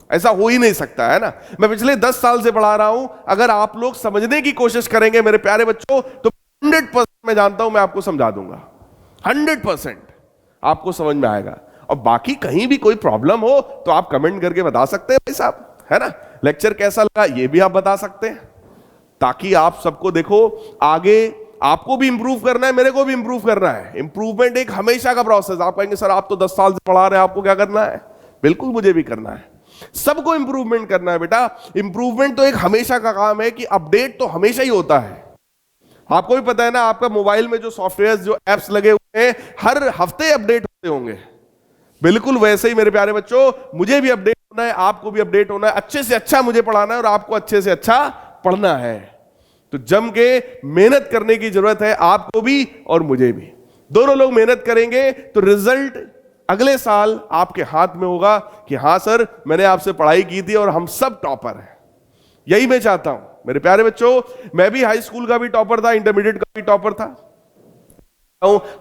ऐसा हो ही नहीं सकता है ना। मैं पिछले 10 साल से पढ़ा रहा हूं, अगर आप लोग समझने की कोशिश करेंगे मेरे प्यारे बच्चों तो 100% मैं जानता हूं मैं आपको समझा दूंगा। 100% आपको समझ में आएगा। और बाकी कहीं भी कोई प्रॉब्लम हो तो आप कमेंट करके बता सकते हैं भाई साहब, है ना। लेक्चर कैसा लगा ये भी आप बता सकते हैं, ताकि आप सबको देखो आगे आपको भी इंप्रूव करना है, मेरे को भी इंप्रूव करना है। इंप्रूवमेंट एक हमेशा का प्रोसेस। आप कहेंगे सर आप तो 10 साल से पढ़ा रहे हैं, आपको क्या करना है? बिल्कुल मुझे भी करना है, सबको इंप्रूवमेंट करना है बेटा। इंप्रूवमेंट तो एक हमेशा का काम है कि अपडेट तो हमेशा ही होता है। आपको भी पता है ना, आपका मोबाइल में जो सॉफ्टवेयर जो एप्स लगे हुए हैं हर हफ्ते अपडेट होते होंगे। बिल्कुल वैसे ही मेरे प्यारे बच्चों मुझे भी अपडेट होना है, आपको भी अपडेट होना है। अच्छे से अच्छा मुझे पढ़ाना है और आपको अच्छे से अच्छा पढ़ना है। तो जम के मेहनत करने की जरूरत है, आपको भी और मुझे भी। दोनों लोग मेहनत करेंगे तो रिजल्ट अगले साल आपके हाथ में होगा कि हां सर मैंने आपसे पढ़ाई की थी और हम सब टॉपर हैं। यही मैं चाहता हूं मेरे प्यारे बच्चों। मैं भी हाई स्कूल का भी टॉपर था, इंटरमीडिएट का भी टॉपर था।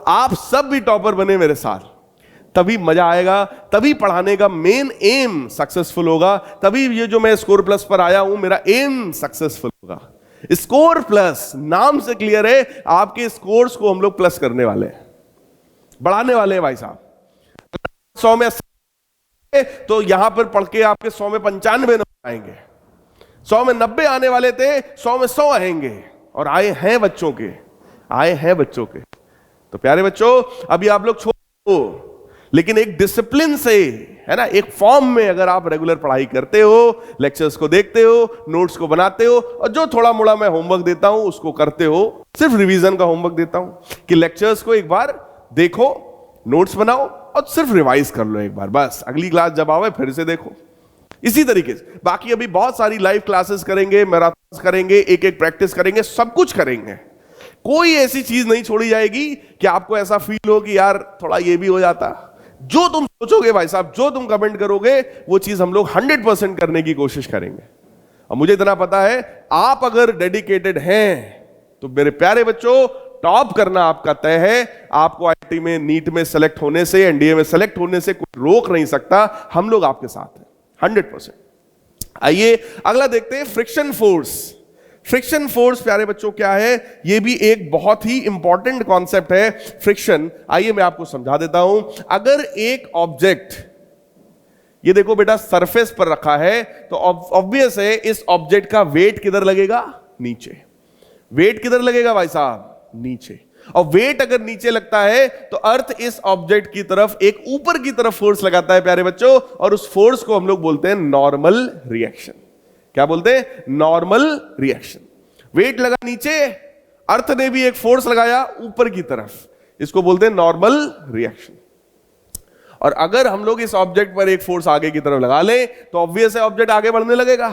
आप सब भी टॉपर बने मेरे साथ, तभी मजा आएगा, तभी पढ़ाने का मेन एम सक्सेसफुल होगा, तभी ये जो मैं स्कोर प्लस पर आया हूं मेरा एम सक्सेसफुल होगा। स्कोर प्लस नाम से क्लियर है, आपके स्कोर्स को हम लोग प्लस करने वाले हैं, बढ़ाने वाले हैं भाई साहब। 100 में 80 तो यहां पर पढ़ के आपके 100 में 95 नंबर आएंगे, 100 में 90 आने वाले थे, 100 में 100 आएंगे, और आए हैं बच्चों के, आए हैं बच्चों के। तो प्यारे बच्चों, अभी आप लोग छोड़ो, लेकिन एक डिसिप्लिन से, है ना, एक फॉर्म में अगर आप रेगुलर पढ़ाई करते हो, लेक्चर्स को देखते हो, नोट्स को बनाते हो, और जो थोड़ा मोड़ा मैं होमवर्क देता हूं उसको करते हो, सिर्फ रिवीजन का होमवर्क देता हूं कि लेक्चर्स को एक बार देखो, नोट्स बनाओ और सिर्फ रिवाइज कर लो एक बार, बस अगली क्लास जब आवे फिर से देखो। इसी तरीके से बाकी अभी बहुत सारी लाइव क्लासेस करेंगे, मैराथन करेंगे, एक एक प्रैक्टिस करेंगे, सब कुछ करेंगे। कोई ऐसी चीज नहीं छोड़ी जाएगी कि आपको ऐसा फील हो कि यार थोड़ा ये भी हो जाता। जो तुम सोचोगे भाई साहब, जो तुम कमेंट करोगे, वो चीज हम लोग 100% करने की कोशिश करेंगे। और मुझे इतना पता है, आप अगर डेडिकेटेड हैं तो मेरे प्यारे बच्चों, टॉप करना आपका तय है। आपको आईआईटी में, नीट में सेलेक्ट होने से, एनडीए में सेलेक्ट होने से कोई रोक नहीं सकता। हम लोग आपके साथ हैं 100%। आइए अगला देखते हैं, फ्रिक्शन फोर्स। फ्रिक्शन फोर्स प्यारे बच्चों क्या है? यह भी एक बहुत ही इंपॉर्टेंट कॉन्सेप्ट है, फ्रिक्शन। आइए मैं आपको समझा देता हूं। अगर एक ऑब्जेक्ट, ये देखो बेटा, सरफेस पर रखा है, तो ऑब्वियस है इस ऑब्जेक्ट का वेट किधर लगेगा? नीचे। वेट किधर लगेगा भाई साहब? नीचे। और वेट अगर नीचे लगता है तो अर्थ इस ऑब्जेक्ट की तरफ एक ऊपर की तरफ फोर्स लगाता है प्यारे बच्चों, और उस फोर्स को हम लोग बोलते हैं नॉर्मल रिएक्शन। क्या बोलते हैं? Normal reaction. वेट लगा नीचे, अर्थ ने भी एक फोर्स लगाया ऊपर की तरफ, इसको बोलते हैं नॉर्मल रिएक्शन। और अगर हम लोग इस ऑब्जेक्ट पर एक फोर्स आगे की तरफ लगा ले तो ऑब्वियस है ऑब्जेक्ट आगे बढ़ने लगेगा।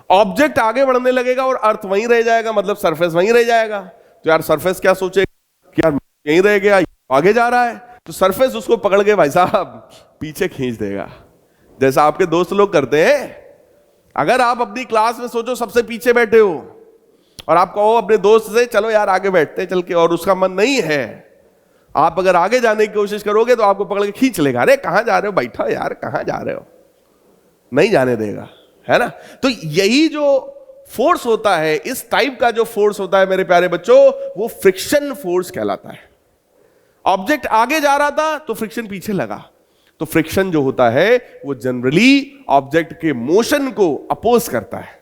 ऑब्जेक्ट आगे बढ़ने लगेगा और अर्थ वहीं रह जाएगा, मतलब सरफेस वहीं रह जाएगा। तो यार सरफेस क्या सोचेगा कि यार यहीं रह गया, आगे जा रहा है, तो सरफेस उसको पकड़ के भाई साहब पीछे खींच देगा, जैसा आपके दोस्त लोग करते हैं। अगर आप अपनी क्लास में सोचो सबसे पीछे बैठे हो और आप कहो अपने दोस्त से चलो यार आगे बैठते हैं चल के, और उसका मन नहीं है, आप अगर आगे जाने की कोशिश करोगे तो आपको पकड़ के खींच लेगा। अरे कहां जा रहे हो, बैठो यार, कहां जा रहे हो, नहीं जाने देगा, है ना। तो यही जो फोर्स होता है, इस टाइप का जो फोर्स होता है मेरे प्यारे बच्चों, वो फ्रिक्शन फोर्स कहलाता है। ऑब्जेक्ट आगे जा रहा था तो फ्रिक्शन पीछे लगा, तो फ्रिक्शन जो होता है वो जनरली ऑब्जेक्ट के मोशन को अपोज करता है।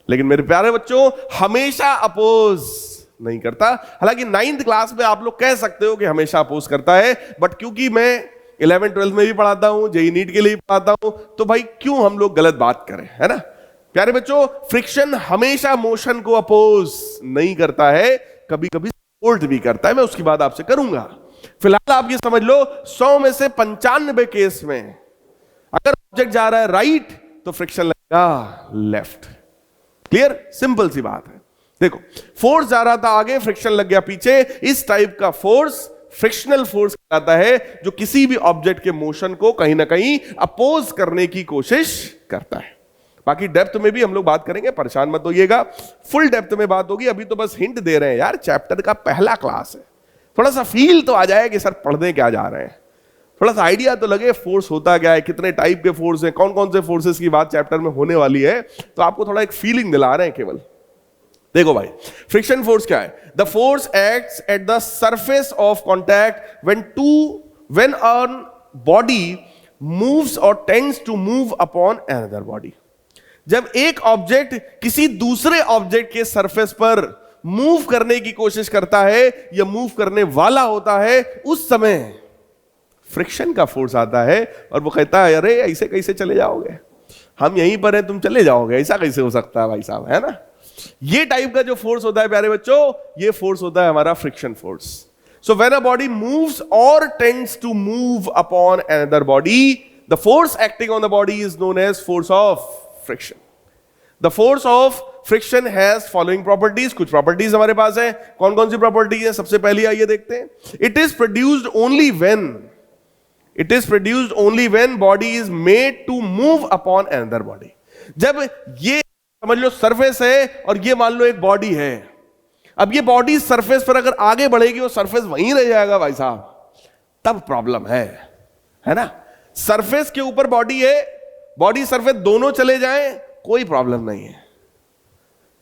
लेकिन मेरे प्यारे बच्चों, हमेशा अपोज नहीं करता। हालांकि 9th क्लास में आप लोग कह सकते हो कि हमेशा अपोज करता है, बट क्योंकि मैं 11th 12th में भी पढ़ाता हूं, जेईई नीट के लिए भी पढ़ाता हूं, तो भाई क्यों हम लोग गलत बात करें, है ना। प्यारे बच्चों, फ्रिक्शन हमेशा मोशन को अपोज नहीं करता है, कभी कभी सपोर्ट भी करता है। मैं उसकी बात आपसे करूंगा। फिलहाल आप ये समझ लो, 100 में से 95 केस में अगर ऑब्जेक्ट जा रहा है राइट तो फ्रिक्शन लगेगा लेफ्ट। क्लियर? सिंपल सी बात है। देखो, फोर्स जा रहा था आगे, फ्रिक्शन लग गया पीछे। इस टाइप का फोर्स फ्रिक्शनल फोर्स कहलाता है, जो किसी भी ऑब्जेक्ट के मोशन को कहीं ना कहीं अपोज करने की कोशिश करता है। बाकी डेप्थ में भी हम लोग बात करेंगे, परेशान मत होइएगा, फुल डेप्थ में बात होगी। अभी तो बस हिंट दे रहे हैं यार, चैप्टर का पहला क्लास है, थोड़ा सा फील तो आ जाए कि सर पढ़ने क्या जा रहे हैं, थोड़ा सा आइडिया तो लगे फोर्स होता क्या है, कितने टाइप के फोर्स हैं, कौन कौन से फोर्सेस की बात चैप्टर में होने वाली है, तो आपको थोड़ा एक फीलिंग दिला रहे हैं केवल। देखो भाई, फ्रिक्शन फोर्स क्या है? The force acts at the surface of contact when on body moves और tends to move upon another body. जब एक ऑब्जेक्ट किसी दूसरे ऑब्जेक्ट के सरफेस पर मूव करने की कोशिश करता है या मूव करने वाला होता है, उस समय फ्रिक्शन का फोर्स आता है और वो कहता है अरे ऐसे कैसे चले जाओगे, हम यहीं पर हैं, तुम चले जाओगे, ऐसा कैसे हो सकता है भाई साहब, है ना। ये टाइप का जो फोर्स होता है प्यारे बच्चों, ये फोर्स होता है हमारा friction force. So when a body moves और tends to move upon another body, the force acting on the body is known as force of friction. The force of friction has following properties. कुछ properties हमारे पास है। कौन कौन सी properties है? सबसे पहली आइए देखते हैं। It is produced only when body is made to move upon another body. जब ये समझ लो सरफेस है और ये मान लो एक बॉडी है, अब ये बॉडी सरफेस पर अगर आगे बढ़ेगी और सरफेस वहीं रह जाएगा भाई साहब, तब प्रॉब्लम है ना। सरफेस के ऊपर बॉडी है, बॉडी सरफेस दोनों चले जाएं, कोई प्रॉब्लम नहीं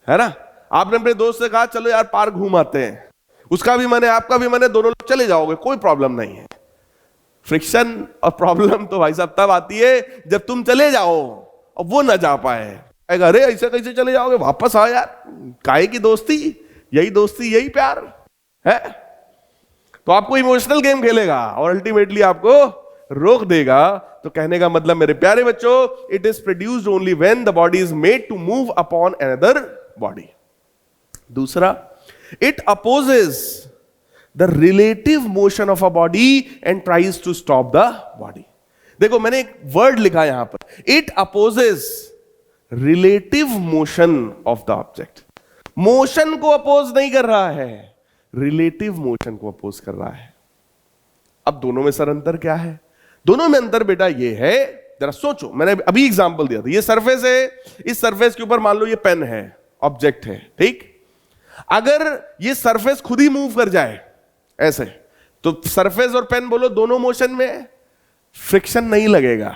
है ना। आपने अपने दोस्त से कहा चलो यार पार्क घूम आते हैं, उसका भी मन है आपका भी मन है, दोनों लोग चले जाओगे, कोई प्रॉब्लम नहीं है। फ्रिक्शन और प्रॉब्लम तो भाई साहब तब आती है जब तुम चले जाओ और वो ना जा पाए, आएगा, अरे ऐसे कैसे चले जाओगे, वापस आओ यार, काहे की दोस्ती, यही दोस्ती यही प्यार है। तो आपको इमोशनल गेम खेलेगा और अल्टीमेटली आपको रोक देगा। तो कहने का मतलब मेरे प्यारे बच्चों, it is produced only when the body is made to move upon another body. दूसरा, it opposes the relative motion of a body and tries to stop the body. देखो मैंने एक वर्ड लिखा यहां पर, it opposes relative motion of the object. Motion को oppose नहीं कर रहा है, रिलेटिव मोशन को अपोज कर रहा है। अब दोनों में सर अंतर क्या है? दोनों में अंतर बेटा ये है, जरा सोचो, मैंने अभी एग्जांपल दिया था, ये सरफेस है, इस सरफेस के ऊपर मान लो ये पेन है, ऑब्जेक्ट है, ठीक। अगर ये सरफेस खुद ही मूव कर जाए ऐसे, तो सरफेस और पेन बोलो दोनों मोशन में है, फ्रिक्शन नहीं लगेगा,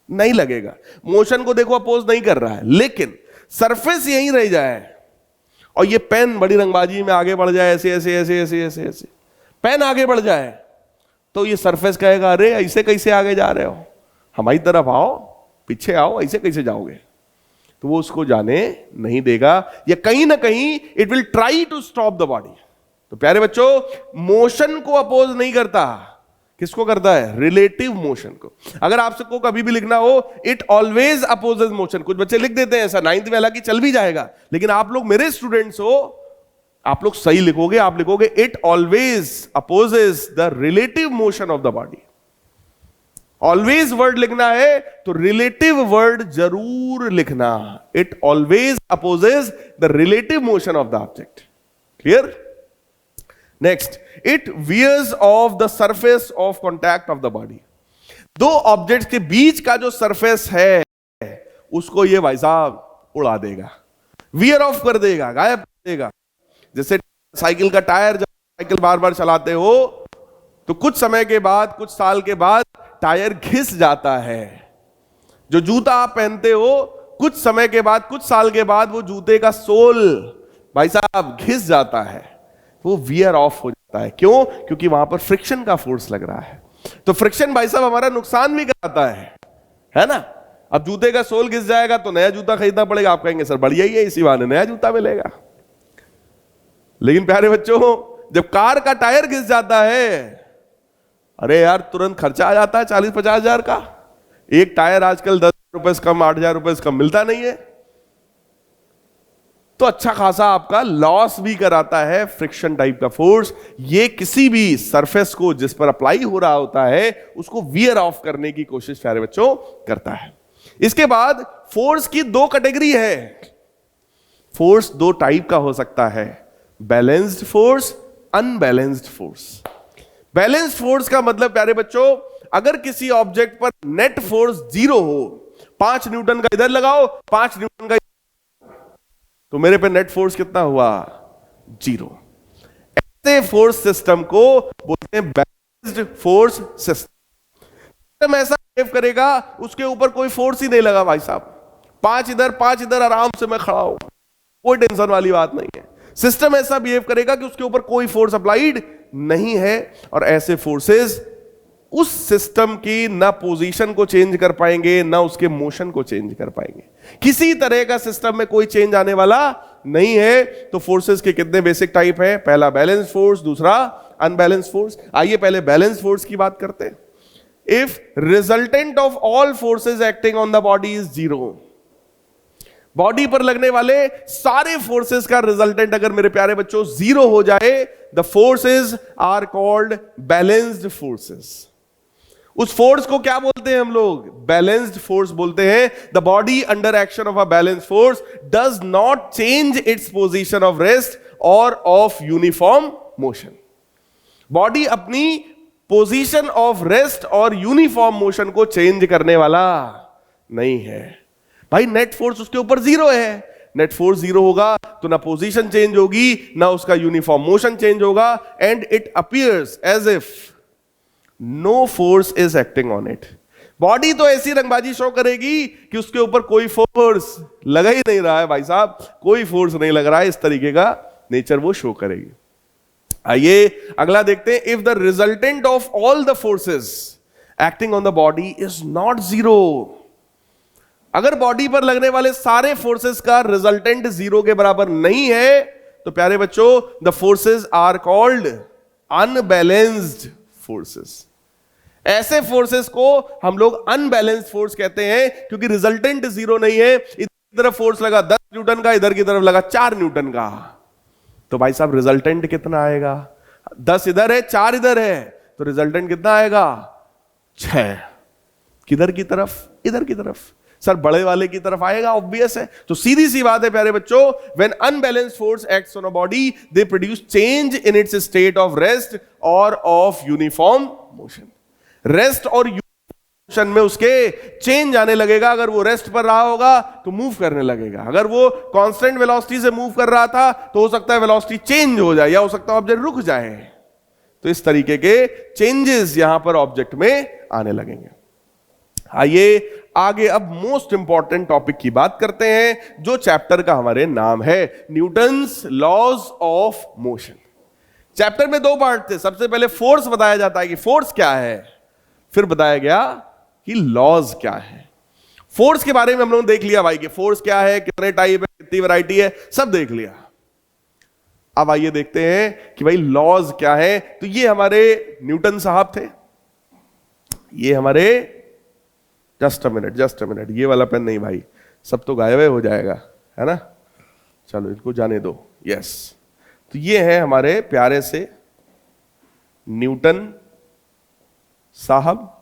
नहीं लगेगा। मोशन को देखो अपोज नहीं कर रहा है, लेकिन सरफेस यहीं रह जाए और ये पेन बड़ी रंगबाजी में आगे बढ़ जाए, ऐसे ऐसे ऐसे ऐसे ऐसे ऐसे पेन आगे बढ़ जाए, तो ये सरफेस कहेगा अरे ऐसे कैसे आगे जा रहे हो, हमारी तरफ आओ, पीछे आओ, ऐसे कैसे जाओगे। तो वो उसको जाने नहीं देगा, या कहीं ना कहीं it will try to stop the body. तो प्यारे बच्चों, मोशन को अपोज नहीं करता, किसको करता है? रिलेटिव मोशन को। अगर आपको कभी भी लिखना हो, इट ऑलवेज अपोजेस मोशन। कुछ बच्चे लिख देते हैं ऐसा, 9th में हालांकि चल भी जाएगा, लेकिन आप लोग मेरे स्टूडेंट्स हो, आप लोग सही लिखोगे, आप लिखोगे it always opposes the relative motion of the body. Always word लिखना है तो रिलेटिव वर्ड जरूर लिखना, it always opposes the relative motion of the object. Clear? Next, it wears off the surface of contact of the body. दो objects के बीच का जो सरफेस है उसको ये भाई साहब उड़ा देगा, वियर ऑफ कर देगा, गायब कर देगा। जैसे साइकिल का टायर, जब साइकिल बार बार चलाते हो तो कुछ समय के बाद, कुछ साल के बाद टायर घिस जाता है। जो जूता आप पहनते हो, कुछ समय के बाद, कुछ साल के बाद वो जूते का सोल भाई साहब घिस जाता है, वो वियर ऑफ हो जाता है। क्यों? क्योंकि वहां पर फ्रिक्शन का फोर्स लग रहा है। तो फ्रिक्शन भाई साहब हमारा नुकसान भी कराता है ना। अब जूते का सोल घिस जाएगा तो नया जूता खरीदना पड़ेगा, आप कहेंगे सर बढ़िया ही है, इसी बहाने नया जूता मिलेगा। लेकिन प्यारे बच्चों, जब कार का टायर घिस जाता है, अरे यार तुरंत खर्चा आ जाता है 40-50 हजार का। एक टायर आजकल 10 रुपए से कम, 8,000 रुपए से कम मिलता नहीं है। तो अच्छा खासा आपका लॉस भी कराता है फ्रिक्शन टाइप का फोर्स। ये किसी भी सरफेस को जिस पर अप्लाई हो रहा होता है उसको वियर ऑफ करने की कोशिश प्यारे बच्चों करता है। इसके बाद फोर्स की दो कैटेगरी है। फोर्स दो टाइप का हो सकता है, balanced force, unbalanced force. Balanced force का मतलब प्यारे बच्चों, अगर किसी ऑब्जेक्ट पर नेट फोर्स 0 हो, 5 न्यूटन का इधर लगाओ, 5 न्यूटन का, तो मेरे पे नेट फोर्स कितना हुआ? 0। ऐसे फोर्स सिस्टम को बोलते हैं बैलेंस्ड फोर्स सिस्टम। ऐसा बिहेव करेगा, उसके ऊपर कोई फोर्स ही नहीं लगा भाई साहब, 5 इधर आराम से मैं खड़ा हूं, कोई टेंशन वाली बात नहीं है। सिस्टम ऐसा बिहेव करेगा कि उसके ऊपर कोई फोर्स अप्लाइड नहीं है, और ऐसे फोर्सेस उस सिस्टम की ना पोजीशन को चेंज कर पाएंगे, ना उसके मोशन को चेंज कर पाएंगे। किसी तरह का सिस्टम में कोई चेंज आने वाला नहीं है। तो फोर्सेस के कितने बेसिक टाइप हैं? पहला बैलेंस फोर्स, दूसरा अनबैलेंस फोर्स। आइए पहले बैलेंस फोर्स की बात करते हैं। If resultant of all forces acting on the body is 0, body पर लगने वाले सारे फोर्सेस का रिजल्टेंट अगर मेरे प्यारे बच्चों 0 हो जाए, the forces are called balanced forces. उस फोर्स को क्या बोलते हैं हम लोग? बैलेंस्ड फोर्स बोलते हैं। The body under action of a balanced force does not change its position of rest और ऑफ यूनिफॉर्म मोशन। बॉडी अपनी पोजीशन ऑफ रेस्ट और यूनिफॉर्म मोशन को चेंज करने वाला नहीं है। भाई नेट फोर्स उसके ऊपर 0 है, नेट फोर्स 0 होगा तो ना पोजीशन चेंज होगी, ना उसका यूनिफॉर्म मोशन चेंज होगा, and it appears as if no force is acting on it. Body तो ऐसी रंगबाजी शो करेगी कि उसके ऊपर कोई फोर्स लगा ही नहीं रहा है भाई साहब, कोई फोर्स नहीं लग रहा है, इस तरीके का नेचर वो शो करेगी। आइए अगला देखते हैं। If the resultant of all the forces acting on the body is not 0, अगर बॉडी पर लगने वाले सारे फोर्सेस का रिजल्टेंट जीरो के बराबर नहीं है तो प्यारे बच्चों the forces are called unbalanced forces. ऐसे फोर्सेस को हम लोग अनबैलेंस्ड फोर्स कहते हैं क्योंकि रिजल्टेंट जीरो नहीं है। इधर की तरफ फोर्स लगा 10 न्यूटन का, इधर की तरफ लगा 4 न्यूटन का, तो भाई साहब रिजल्टेंट कितना आएगा? 10 इधर है, 4 इधर है, तो रिजल्टेंट कितना आएगा? 6। किधर की तरफ? इधर की तरफ। सर बड़े वाले की तरफ आएगा, ऑब्वियस है। तो सीधी सी बात है प्यारे बच्चों, when unbalanced force acts on a body they produce change in its state of rest और ऑफ यूनिफॉर्म मोशन। रेस्ट और मोशन में उसके चेंज आने लगेगा। अगर वो रेस्ट पर रहा होगा तो मूव करने लगेगा, अगर वो कांस्टेंट वेलोसिटी से मूव कर रहा था तो हो सकता है वेलोसिटी चेंज हो जाए, या हो सकता है ऑब्जेक्ट रुक जाए। तो इस तरीके के चेंजेस यहां पर ऑब्जेक्ट में आने लगेंगे। आइए आगे अब मोस्ट इंपॉर्टेंट टॉपिक की बात करते हैं, जो चैप्टर का हमारे नाम है Newton's laws of motion. Chapter में 2 पार्ट थे। सबसे पहले फोर्स बताया जाता है कि फोर्स क्या है, फिर बताया गया कि लॉज क्या है। फोर्स के बारे में हम लोगों ने देख लिया भाई कि फोर्स क्या है, कितने टाइप है, कितनी वैरायटी है, सब देख लिया। अब आइए देखते हैं कि भाई लॉज क्या है। तो ये हमारे न्यूटन साहब थे, ये हमारे जस्ट अ मिनट, ये वाला पेन नहीं भाई, सब तो गायब हो जाएगा, है ना। चलो इनको जाने दो। यस, तो ये है हमारे प्यारे से न्यूटन साहब।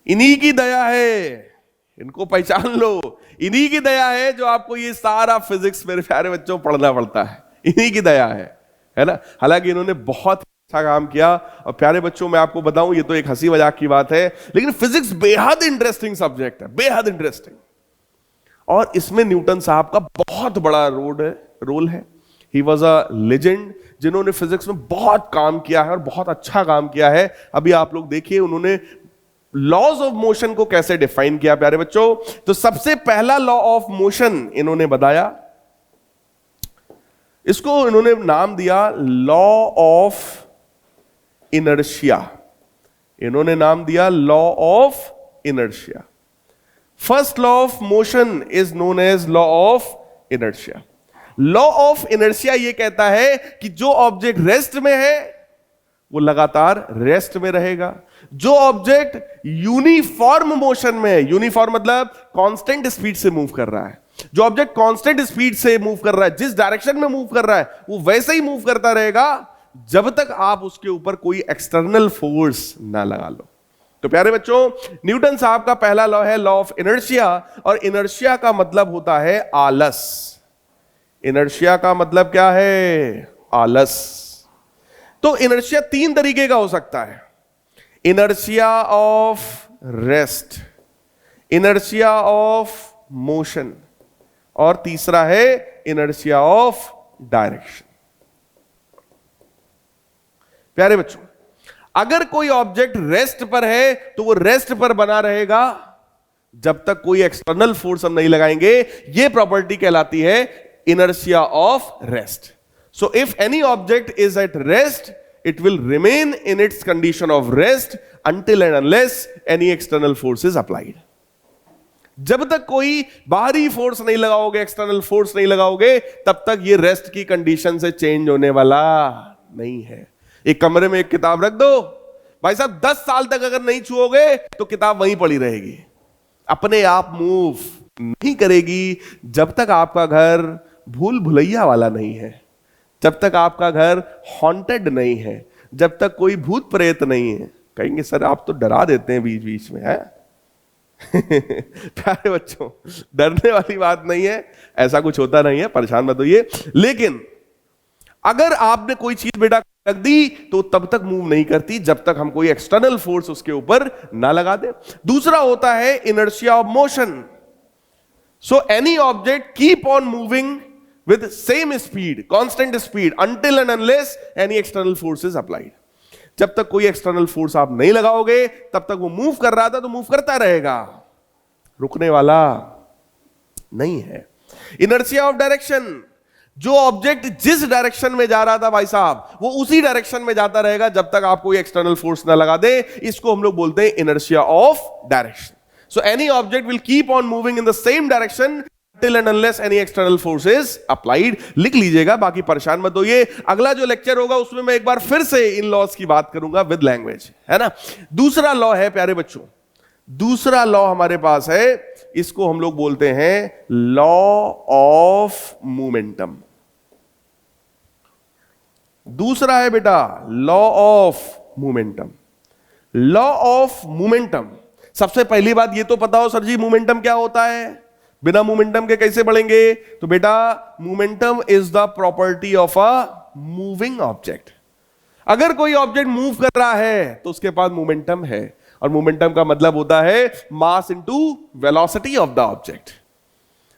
इन्हीं की दया है, इनको पहचान लो, इन्हीं की दया है जो आपको ये सारा फिजिक्स मेरे प्यारे बच्चों पढ़ना पड़ता है। इन्हीं की दया है ना। हालांकि इन्होंने बहुत अच्छा काम किया। और प्यारे बच्चों मैं आपको बताऊं, ये तो एक हंसी मजाक की बात है, लेकिन फिजिक्स बेहद इंटरेस्टिंग सब्जेक्ट है, बेहद इंटरेस्टिंग। और इसमें न्यूटन साहब का बहुत बड़ा रोल है। ही वॉज अ लेजेंड, जिन्होंने फिजिक्स में बहुत काम किया है और बहुत अच्छा काम किया है। अभी आप लोग देखिए उन्होंने लॉज ऑफ मोशन को कैसे डिफाइन किया प्यारे बच्चों। तो सबसे पहला लॉ ऑफ मोशन इन्होंने बताया, इसको इन्होंने नाम दिया लॉ ऑफ इनर्शिया। इन्होंने नाम दिया law of inertia. First law of motion is known as law of inertia. Law of inertia ये कहता है कि जो ऑब्जेक्ट रेस्ट में है वो लगातार रेस्ट में रहेगा। जो ऑब्जेक्ट यूनिफॉर्म मोशन में है, यूनिफॉर्म मतलब कांस्टेंट स्पीड से मूव कर रहा है, जो ऑब्जेक्ट कांस्टेंट स्पीड से मूव कर रहा है, जिस डायरेक्शन में मूव कर रहा है वो वैसे ही मूव करता रहेगा जब तक आप उसके ऊपर कोई एक्सटर्नल फोर्स ना लगा लो। तो प्यारे बच्चों, न्यूटन साहब का पहला लॉ है लॉ ऑफ इनर्शिया, और इनर्शिया का मतलब होता है आलस। इनर्शिया का मतलब क्या है? आलस। तो इनर्शिया 3 तरीके का हो सकता है, inertia of rest, inertia of motion, और तीसरा है इनर्शिया ऑफ डायरेक्शन। प्यारे बच्चों, अगर कोई ऑब्जेक्ट रेस्ट पर है तो वो रेस्ट पर बना रहेगा जब तक कोई एक्सटर्नल फोर्स हम नहीं लगाएंगे। ये प्रॉपर्टी कहलाती है inertia of rest. So if any object is at rest, it will remain in its condition of rest until and unless any external force is applied. जब तक कोई बाहरी फोर्स नहीं लगाओगे, एक्सटर्नल फोर्स नहीं लगाओगे, तब तक ये रेस्ट की कंडीशन से चेंज होने वाला नहीं है। एक कमरे में एक किताब रख दो भाई साहब, 10 साल तक अगर नहीं छुओगे तो किताब वहीं पड़ी रहेगी, अपने आप मूव नहीं करेगी। जब तक आपका घर भूल भुलैया वाला नहीं है, जब तक आपका घर हॉन्टेड नहीं है, जब तक कोई भूत प्रेत नहीं है। कहेंगे सर आप तो डरा देते हैं बीच बीच में, है प्यारे बच्चों, डरने वाली बात नहीं है, ऐसा कुछ होता नहीं है, परेशान मत होइए। लेकिन अगर आपने कोई चीज बेटा रख दी तो तब तक मूव नहीं करती जब तक हम कोई एक्सटर्नल फोर्स उसके ऊपर ना लगा दे। दूसरा होता है inertia of motion. So any object keep on moving with same speed, constant speed until and unless any external force is applied. जब तक कोई एक्सटर्नल फोर्स आप नहीं लगाओगे तब तक वो मूव कर रहा था तो मूव करता रहेगा, रुकने वाला नहीं है। इनर्शिया ऑफ डायरेक्शन, जो ऑब्जेक्ट जिस डायरेक्शन में जा रहा था भाई साहब वो उसी डायरेक्शन में जाता रहेगा जब तक आप कोई एक्सटर्नल फोर्स ना लगा दे। इसको हम लोग बोलते हैं inertia of direction. So any object will keep on moving in the same direction till and unless any external force is applied. लिख लीजिएगा, बाकी परेशान मत होइए। अगला जो लेक्चर होगा उसमें मैं एक बार फिर से इन लॉस की बात करूंगा विद लैंग्वेज, है ना। दूसरा लॉ है प्यारे बच्चों, दूसरा लॉ हमारे पास है, इसको हम लोग बोलते हैं लॉ ऑफ मोमेंटम। दूसरा है बेटा law of momentum. Law of momentum, सबसे पहली बात ये तो पता हो सर जी मोमेंटम क्या होता है, बिना मोमेंटम के कैसे बढ़ेंगे। तो बेटा momentum is the property of a moving object. अगर कोई ऑब्जेक्ट मूव कर रहा है तो उसके पास मोमेंटम है, और मोमेंटम का मतलब होता है mass into velocity of the object.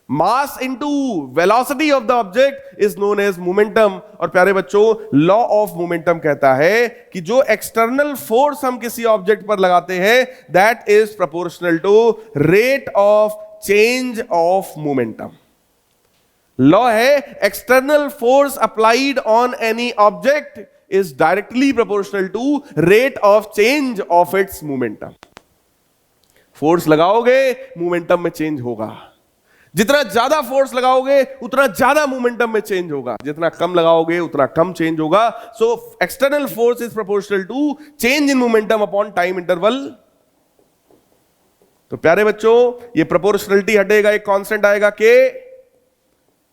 Mass into velocity of the object is known as momentum. और प्यारे बच्चों लॉ ऑफ मोमेंटम कहता है कि जो एक्सटर्नल फोर्स हम किसी ऑब्जेक्ट पर लगाते हैं that is proportional to rate of change of momentum. Law है external force applied on any object is directly proportional to rate of change of its momentum. Force लगाओगे मोमेंटम में change होगा, जितना ज्यादा फोर्स लगाओगे उतना ज्यादा मोमेंटम में चेंज होगा, जितना कम लगाओगे उतना कम चेंज होगा। So external force is proportional to change in momentum upon time interval. तो प्यारे बच्चों ये प्रोपोर्शनलिटी हटेगा, एक कांस्टेंट आएगा के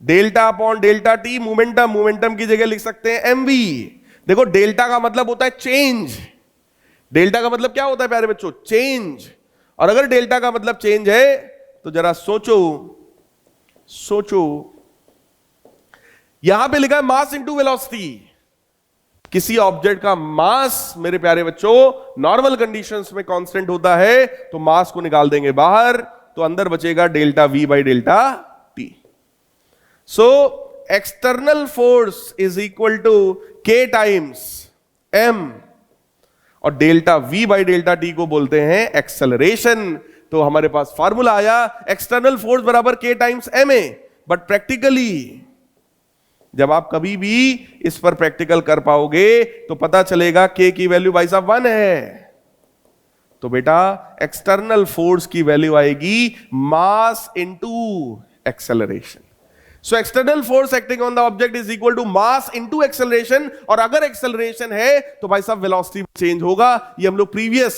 delta upon delta T. Momentum, momentum की जगह लिख सकते हैं एमवी। देखो डेल्टा का मतलब होता है चेंज, डेल्टा का मतलब क्या होता है प्यारे बच्चों, चेंज। और अगर डेल्टा का मतलब चेंज है तो जरा सोचो यहां पे लिखा है मास इनटू वेलोसिटी। किसी ऑब्जेक्ट का मास मेरे प्यारे बच्चों नॉर्मल कंडीशंस में कांस्टेंट होता है, तो मास को निकाल देंगे बाहर, तो अंदर बचेगा delta v by delta t. So external force is equal to k times m, और delta v by delta t को बोलते हैं एक्सेलरेशन। तो हमारे पास फार्मूला आया एक्सटर्नल फोर्स बराबर k times m a. But practically जब आप कभी भी इस पर प्रैक्टिकल कर पाओगे तो पता चलेगा के की वैल्यू भाई साहब 1 है। तो बेटा एक्सटर्नल फोर्स की वैल्यू आएगी mass into acceleration. So external force acting on the object is equal to mass into acceleration. और अगर एक्सेलरेशन है तो भाई साहब वेलोसिटी चेंज होगा। ये हम लोग प्रीवियस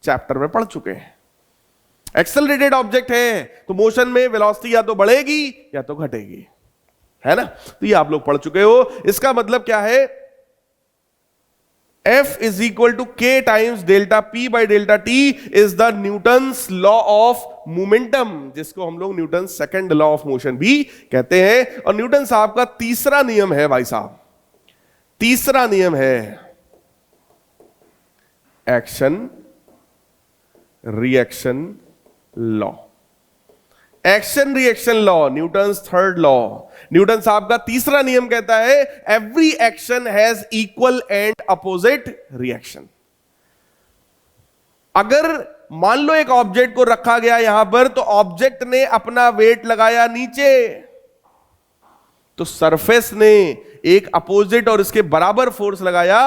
चैप्टर में पढ़ चुके हैं। एक्सेलरेटेड ऑब्जेक्ट है तो मोशन में वेलोसिटी या तो बढ़ेगी या तो घटेगी, है ना। तो ये आप लोग पढ़ चुके हो। इसका मतलब क्या है, F is equal to K times delta P by delta T is the Newton's law of momentum, जिसको हम लोग Newton second law of motion भी कहते हैं। और न्यूटन साहब का तीसरा नियम है भाई साहब, तीसरा नियम है action reaction law. Action reaction law Newton's third law. Newton साहब का तीसरा नियम कहता है every action has equal and opposite reaction. अगर मान लो एक ऑब्जेक्ट को रखा गया यहां पर, तो ऑब्जेक्ट ने अपना वेट लगाया नीचे, तो सरफेस ने एक अपोजिट और इसके बराबर फोर्स लगाया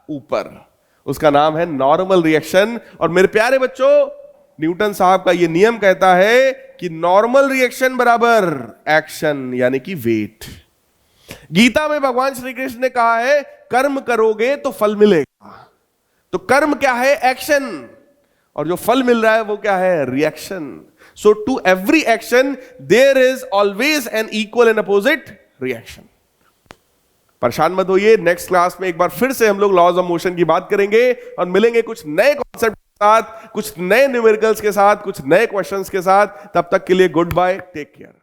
ऊपर, उसका नाम है नॉर्मल रिएक्शन। और मेरे प्यारे बच्चों न्यूटन साहब का यह नियम कहता है कि नॉर्मल रिएक्शन बराबर एक्शन यानी कि वेट। गीता में भगवान श्री कृष्ण ने कहा है कर्म करोगे तो फल मिलेगा। तो कर्म क्या है, एक्शन, और जो फल मिल रहा है वो क्या है, reaction. So to every action there is always an equal and opposite reaction. परेशान मत होइए, नेक्स्ट क्लास में एक बार फिर से हम लोग लॉज ऑफ मोशन की बात करेंगे और मिलेंगे कुछ नए कॉन्सेप्ट के साथ, कुछ नए न्यूमेरिकल्स के साथ, कुछ नए क्वेश्चंस के साथ। तब तक के लिए गुड बाय, टेक केयर।